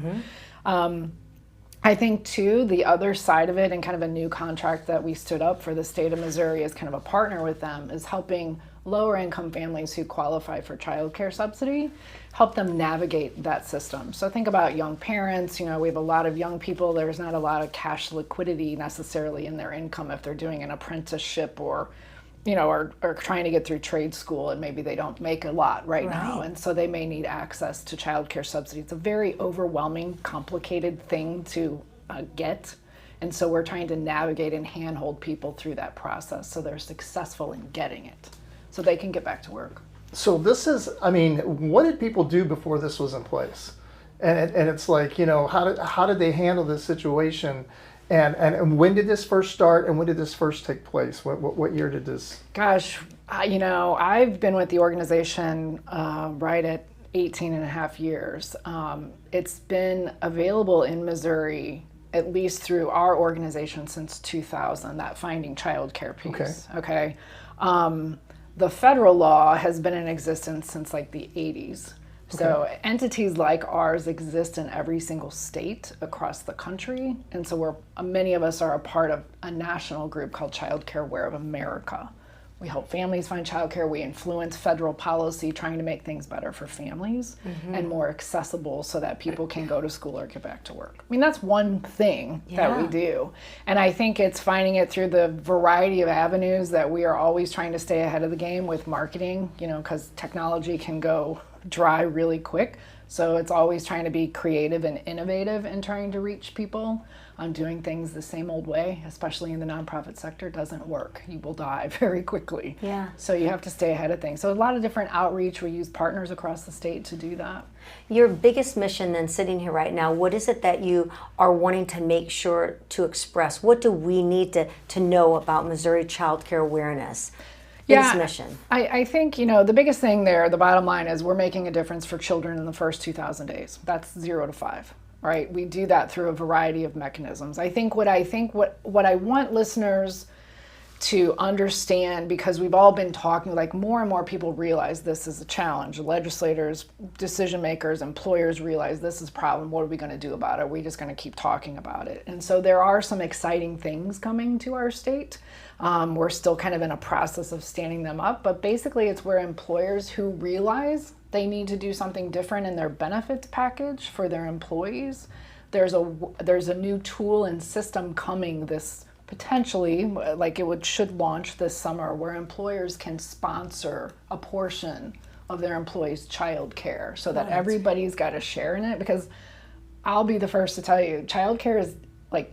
I think too, the other side of it, and kind of a new contract that we stood up for the state of Missouri as kind of a partner with them, is helping lower income families who qualify for child care subsidy, help them navigate that system. So think about young parents, we have a lot of young people, there's not a lot of cash liquidity necessarily in their income if they're doing an apprenticeship or or trying to get through trade school, and maybe they don't make a lot right now, and so they may need access to child care subsidy. It's a very overwhelming, complicated thing to get, and so we're trying to navigate and handhold people through that process so they're successful in getting it, so they can get back to work. So this is, what did people do before this was in place? And it's like, how did they handle this situation? And when did this first start, and when did this first take place? What year did this? Gosh, I've been with the organization right at 18 and a half years. It's been available in Missouri, at least through our organization, since 2000, that finding childcare piece. Okay. The federal law has been in existence since like the 80s. So entities like ours exist in every single state across the country, and so many of us are a part of a national group called Child Care Aware of America. We help families find childcare. We influence federal policy, trying to make things better for families and more accessible so that people can go to school or get back to work. That's one thing that we do, and I think it's finding it through the variety of avenues that we are always trying to stay ahead of the game with marketing, because technology can go dry really quick. So it's always trying to be creative and innovative and trying to reach people. Doing things the same old way, especially in the nonprofit sector, doesn't work. You will die very quickly. Yeah. So you have to stay ahead of things. So a lot of different outreach. We use partners across the state to do that. Your biggest mission then, sitting here right now, what is it that you are wanting to make sure to express? What do we need to know about Missouri child care awareness? Mission. I think, the biggest thing there, the bottom line is we're making a difference for children in the first 2,000 days. That's 0 to 5, right? We do that through a variety of mechanisms. What I want listeners to understand, because we've all been talking, like more and more people realize this is a challenge. Legislators, decision makers, employers realize this is a problem. What are we going to do about it? Are we just going to keep talking about it? And so there are some exciting things coming to our state. We're still kind of in a process of standing them up, but basically it's where employers who realize they need to do something different in their benefits package for their employees. There's a new tool and system coming this potentially, like should launch this summer, where employers can sponsor a portion of their employees' child care so that everybody's got a share in it. Because I'll be the first to tell you, child care is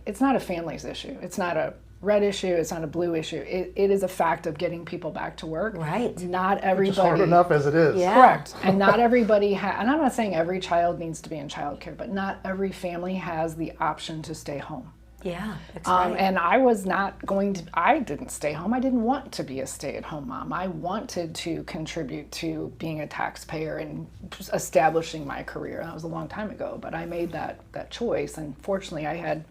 it's not a family's issue. It's not a red issue. It's not a blue issue. It is a fact of getting people back to work. Right. Not everybody. It's hard enough as it is. Yeah. Correct. And not everybody and I'm not saying every child needs to be in child care, but not every family has the option to stay home. Yeah, that's right. And I was not going to, I didn't stay home. I didn't want to be a stay-at-home mom. I wanted to contribute to being a taxpayer and establishing my career. That was a long time ago, but I made that choice. And fortunately, I had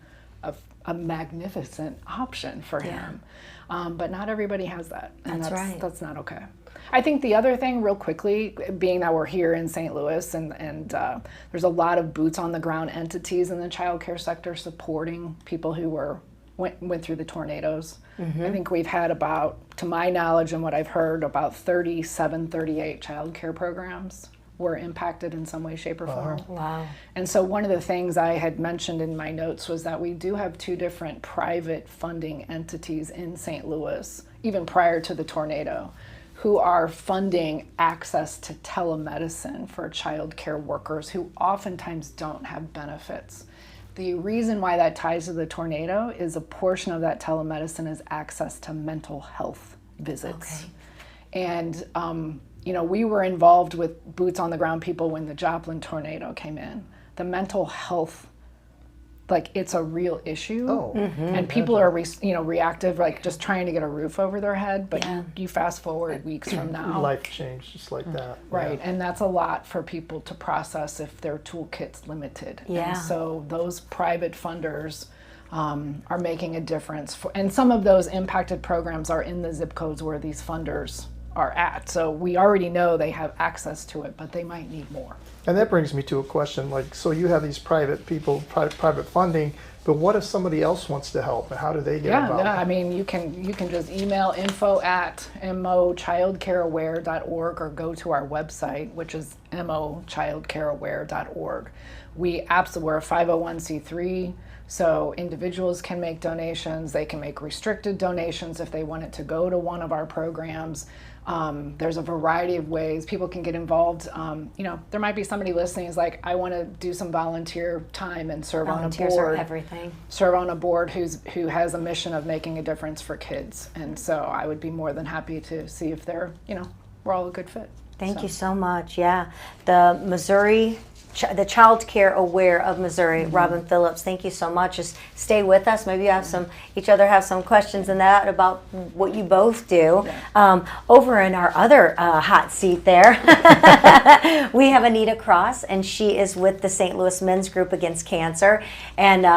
a magnificent option for him. But not everybody has that. And that's not okay. I think the other thing, real quickly, being that we're here in St. Louis and there's a lot of boots on the ground entities in the child care sector supporting people who were went through the tornadoes. I think we've had about, to my knowledge and what I've heard, about 37, 38 child care programs were impacted in some way, shape, or form. Wow. And so one of the things I had mentioned in my notes was that we do have 2 different private funding entities in St. Louis, even prior to the tornado, who are funding access to telemedicine for child care workers who oftentimes don't have benefits. The reason why that ties to the tornado is a portion of that telemedicine is access to mental health visits. Okay. And, we were involved with boots on the ground people when the Joplin tornado came in. The mental health, it's a real issue. And people are, reactive, just trying to get a roof over their head. But you fast forward weeks from now. Life change just like that. Right, Yeah. and that's a lot for people to process if their toolkit's limited. Yeah. And so those private funders are making a difference. And some of those impacted programs are in the zip codes where these funders are at. So we already know they have access to it, but they might need more. And that brings me to a question, so you have these private people, private funding, but what if somebody else wants to help, and how do they get involved? Yeah, I mean, you can just email info@mochildcareaware.org or go to our website, which is mochildcareaware.org. We're a 501c3, so individuals can make donations. They can make restricted donations if they want it to go to one of our programs. There's a variety of ways people can get involved. There might be somebody listening who's like, I want to do some volunteer time and serve on a Volunteers are board. everything. Serve on a board who has a mission of making a difference for kids. And so I would be more than happy to see if we're all a good fit. Thank you so much. Yeah, the Child Care Aware of Missouri, Robin Phillips. Thank you so much. Just stay with us. Maybe you have each other have some questions in that about what you both do. Over in our other hot seat there, we have Anita Cross, and she is with the St. Louis Men's Group Against Cancer. And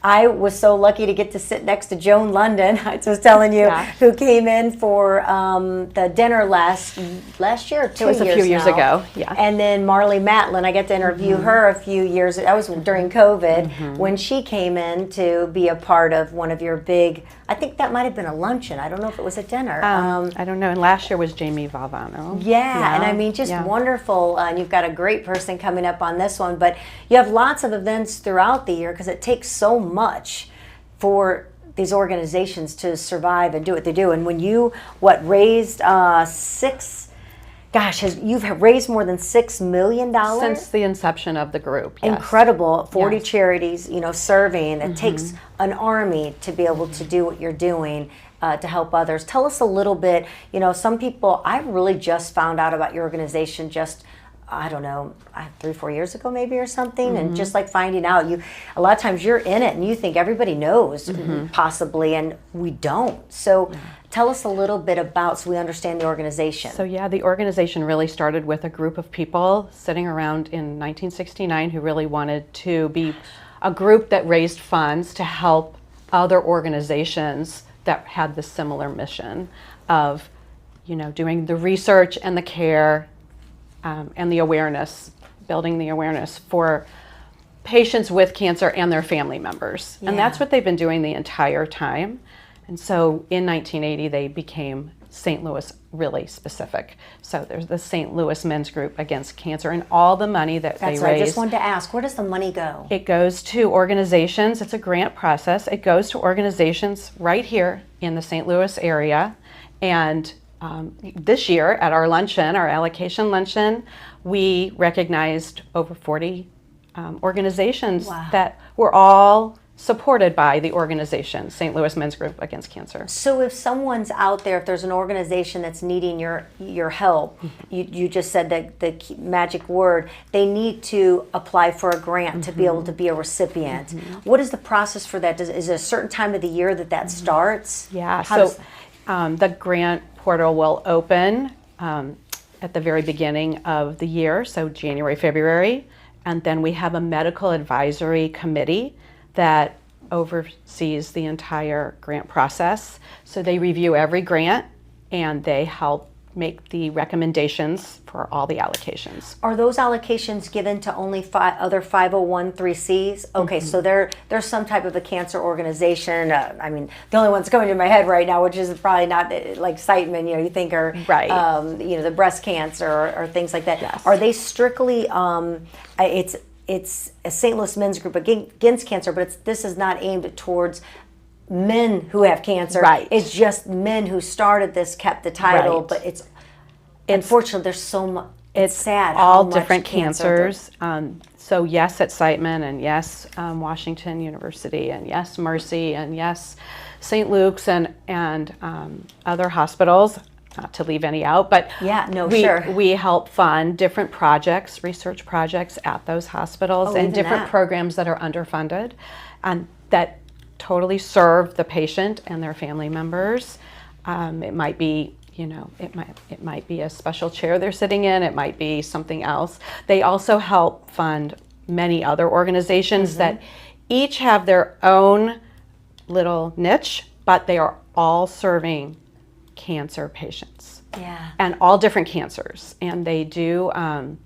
I was so lucky to get to sit next to Joan London, I was telling you, who came in for the dinner last year or 2 years It was a few years now. ago, yeah. And then Marley Matlin, I got to interview her a few years, that was during COVID, when she came in to be a part of one of your big, I think that might have been a luncheon. I don't know if it was a dinner. I don't know. And last year was Jamie Valvano. Yeah, and I mean, just wonderful. And you've got a great person coming up on this one, but you have lots of events throughout the year because it takes so much for these organizations to survive and do what they do. And when you, raised you've raised more than $6 million? Since the inception of the group, yes. Incredible. 40 charities, serving. It takes an army to be able to do what you're doing to help others. Tell us a little bit, some people, I really just found out about your organization I don't know, 3-4 years ago maybe or something, and just finding out, a lot of times you're in it and you think everybody knows possibly, and we don't. So tell us a little bit about, so we understand the organization. So the organization really started with a group of people sitting around in 1969 who really wanted to be a group that raised funds to help other organizations that had the similar mission of, doing the research and the care and the awareness, building the awareness for patients with cancer and their family members. And that's what they've been doing the entire time. And so in 1980, they became St. Louis really specific. So there's the St. Louis Men's Group Against Cancer, and all the money that they raise. I just wanted to ask, where does the money go? It goes to organizations. It's a grant process. It goes to organizations right here in the St. Louis area. And this year at our luncheon, our allocation luncheon, we recognized over 40 organizations that were all supported by the organization, St. Louis Men's Group Against Cancer. So if someone's out there, if there's an organization that's needing your help, you just said the magic word, they need to apply for a grant to be able to be a recipient. What is the process for that? Is it a certain time of the year that starts? Yeah, the grant portal will open at the very beginning of the year, so January, February, and then we have a medical advisory committee that oversees the entire grant process. So they review every grant and they help make the recommendations for all the allocations. Are those allocations given to only other 501(c)(3)s? Okay, so there's some type of a cancer organization. I mean, the only one's coming to my head right now, which is probably not like Siteman, you think are Right. The breast cancer or things like that. Yes. Are they strictly? It's a St. Louis men's group against cancer, but this is not aimed towards men who have cancer. Right. It's just men who started this, kept the title, Right. but it's unfortunately there's so much. It's sad. All how much different cancer cancers. So yes, at Siteman, and yes, Washington University, and yes, Mercy, and yes, St. Luke's, and other hospitals. Not to leave any out, but we help fund different projects, research projects at those hospitals, and different programs that are underfunded, and that totally serve the patient and their family members. It might be, it might be a special chair they're sitting in. It might be something else. They also help fund many other organizations that each have their own little niche, but they are all serving cancer patients. Yeah. And all different cancers. And they do, the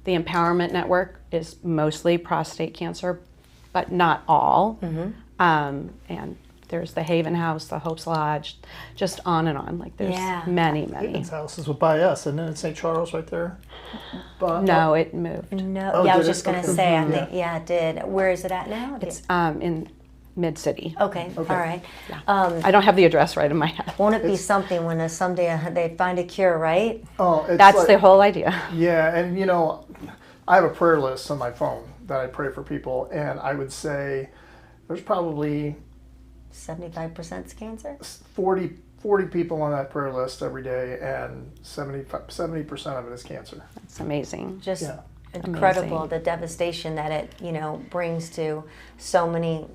Empowerment Network is mostly prostate cancer, but not all. And there's the Haven House, the Hope's Lodge, just on and on. Like there's many. Haven's House is by us, and then in St. Charles right there. But, No, it moved. No, Oh, I did was it? just going to Okay. say, I think, it did. Where is it at now? It's in Mid-City. Okay, all right. I don't have the address right in my head. Won't it be something when someday they find a cure, right? Oh, it's That's like, the whole idea. Yeah, and I have a prayer list on my phone that I pray for people, and I would say there's probably 75% cancer? 40 people on that prayer list every day, and 70% of it is cancer. It's amazing. Just Yeah. incredible, Amazing. the devastation that it brings to so many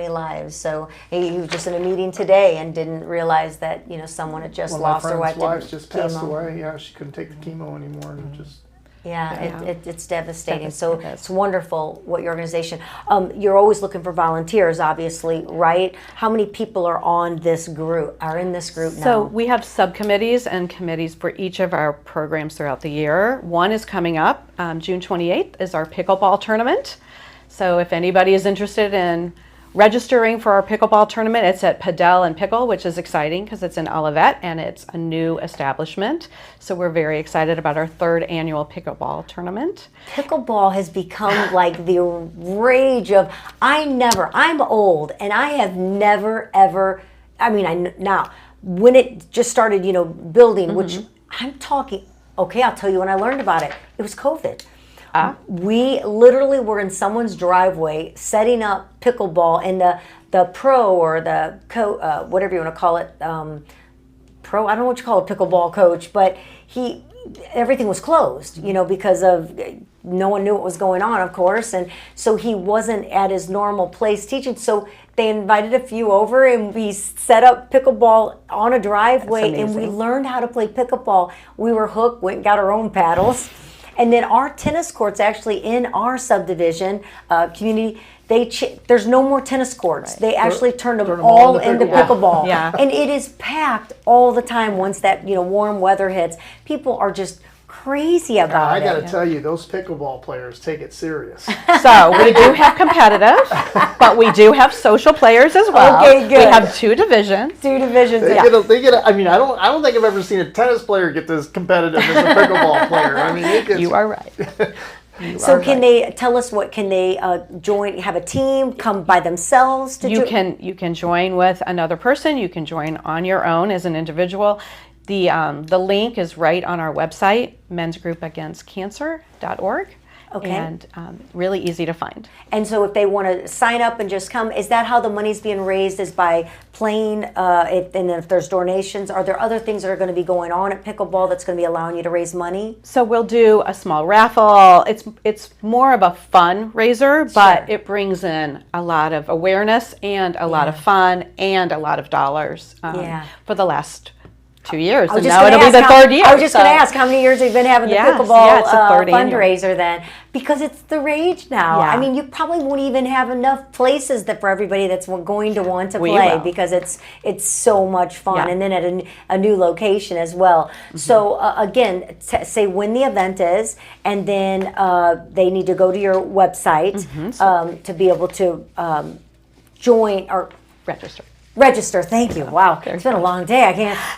lives. So you were just in a meeting today and didn't realize that someone had just One lost of their my wife friend's to wife just passed chemo. away. Yeah, she couldn't take the chemo anymore, and just It's devastating. So It is. it's wonderful what your organization. You're always looking for volunteers, obviously, right? How many people are in this group now? So we have subcommittees and committees for each of our programs throughout the year. One is coming up, June 28th is our pickleball tournament. So if anybody is interested in registering for our pickleball tournament, it's at Padel and Pickle, which is exciting because it's in Olivet and it's a new establishment. So we're very excited about our 3rd annual pickleball tournament. Pickleball has become like the rage of, I'm old and I have never ever, now when it just started, building, which I'm talking, okay, I'll tell you when I learned about it. It was COVID. We literally were in someone's driveway setting up pickleball, and the pro or the whatever you want to call it, pro, I don't know what you call a pickleball coach, but everything was closed, because of no one knew what was going on, of course, and so he wasn't at his normal place teaching. So they invited a few over, and we set up pickleball on a driveway, and we learned how to play pickleball. We were hooked, went and got our own paddles. And then our tennis courts, actually in our subdivision community, there's no more tennis courts. Right. They actually turned them all all into into pickleball. pickleball. Yeah. And it is packed all the time once that warm weather hits. People are just crazy about I it. got to tell you, those pickleball players take it serious. So we do have competitive, but we do have social players as well. Okay, good. We have 2 divisions. 2 divisions. They get a, I don't think I've ever seen a tennis player get this competitive as a pickleball player. You are right. So can they tell us can they join, have a team, come by themselves to do? You can join with another person. You can join on your own as an individual. The link is right on our website, mensgroupagainstcancer.org. Okay. And really easy to find. And so if they want to sign up and just come, is that how the money's being raised, is by playing? And then if there's donations, are there other things that are going to be going on at pickleball that's going to be allowing you to raise money? So we'll do a small raffle. It's more of a fundraiser, but it brings in a lot of awareness and a lot of fun and a lot of dollars for the last 2 years, I was and just now gonna it'll be the ask third year. I was just so- going to ask how many years have you been having the Yes, pickleball yeah, it's the third annual. fundraiser then? Because it's the rage now. Yeah. I mean, you probably won't even have enough places that for everybody that's going to want to We play will. because it's so much fun, Yeah. and then at a new location as well. So again, say when the event is, and then they need to go to your website to be able to join or Register. Thank you. Wow, it's been a long day.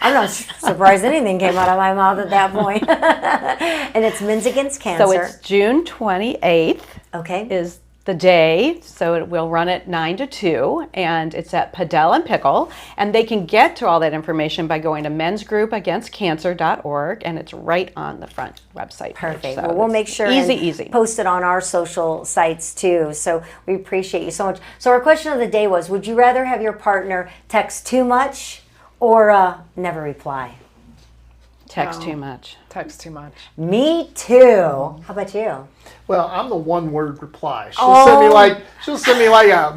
I'm not surprised anything came out of my mouth at that point. And it's Men's Against Cancer. So it's June 28th. Okay. Is the day, so it will run at 9 to 2, and it's at Padel and Pickle, and they can get to all that information by going to mensgroupagainstcancer.org, and it's right on the front website. Perfect. So Well, we'll it's make sure easy. post it on our social sites too. So we appreciate you so much. So our question of the day was, would you rather have your partner text too much or never reply? Text too much. Text too much. Me too. How about you? Well, I'm the one-word reply. She'll send me like a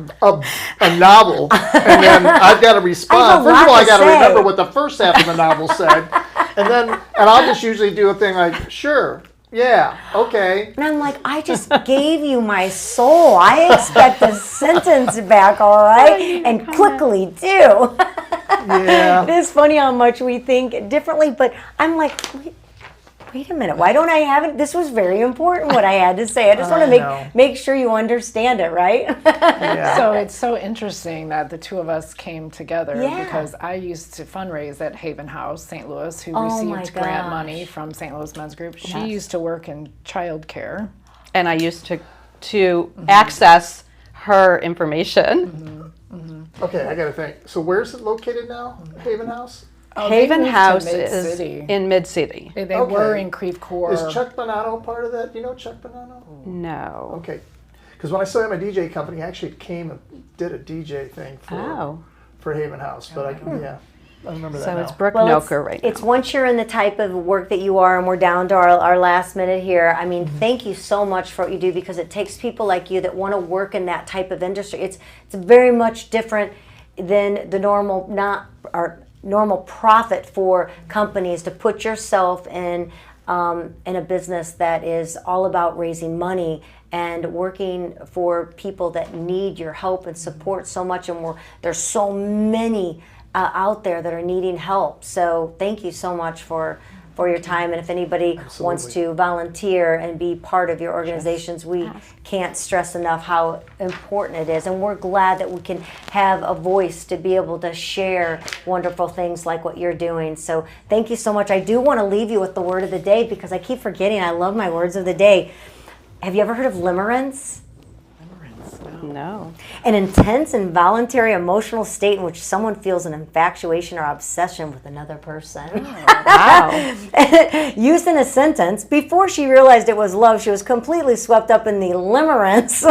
novel, and then I've got to respond. First of all, I got to remember what the first half of the novel said, and I'll just usually do a thing like, sure, yeah, okay. And I'm like, I just gave you my soul. I expect a sentence back, all right? And quickly too. Yeah. It is funny how much we think differently, but I'm like, wait a minute, why don't I have it? This was very important what I had to say. I just want to make sure you understand it, right? Yeah. So it's so interesting that the two of us came together Yeah. because I used to fundraise at Haven House, St. Louis, who Oh my received grant gosh. money from St. Louis Men's Group. She used to work in childcare. And I used to access her information. Okay, I got to think. So where's it located now, Haven House? Oh, they Haven moved to House is Mid-City. in Mid-City. They Okay. were in Creve Coeur. Is Chuck Bonanno part of that? You know Chuck Bonanno? No. Okay. Because when I still had my DJ company, I actually came and did a DJ thing for Haven House. But I remember that So now. it's Brooke Well, Noker right now. It's once you're in the type of work that you are, and we're down to our last minute here. I mean, thank you so much for what you do, because it takes people like you that want to work in that type of industry. It's very much different than the normal profit for companies to put yourself in a business that is all about raising money and working for people that need your help and support so much. And there's so many out there that are needing help. So thank you so much for your time. And if anybody wants to volunteer and be part of your organizations, we can't stress enough how important it is. And we're glad that we can have a voice to be able to share wonderful things like what you're doing. So thank you so much. I do want to leave you with the word of the day, because I keep forgetting. I love my words of the day. Have you ever heard of limerence? No. An intense and voluntary emotional state in which someone feels an infatuation or obsession with another person. Wow. Used in a sentence, before she realized it was love, she was completely swept up in the limerence,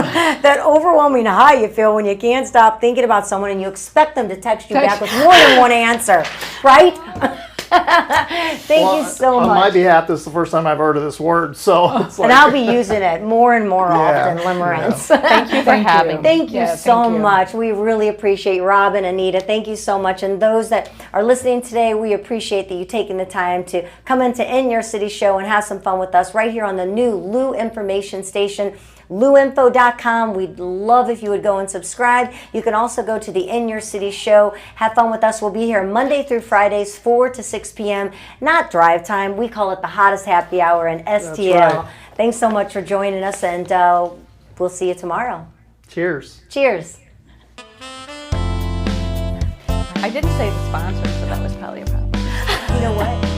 that overwhelming high you feel when you can't stop thinking about someone and you expect them to text you back with more than one answer, right? Thank you so much. On my behalf, this is the first time I've heard of this word, so it's like, And I'll be using it more and more often, Yeah. limerence. Thank you for having me. Thank you Yeah, so thank you. much. We really appreciate Robin, Anita. Thank you so much. And those that are listening today, we appreciate that you taking the time to come into In Your City Show and have some fun with us right here on the new Lou Information Station, LouInfo.com. We'd love if you would go and subscribe. You can also go to the In Your City Show. Have fun with us. We'll be here Monday through Fridays, 4 to 6 p.m. Not drive time. We call it the hottest happy hour in STL. right. Thanks so much for joining us, and we'll see you tomorrow. cheers. Cheers. I didn't say the sponsor, so that was probably a problem. You know what?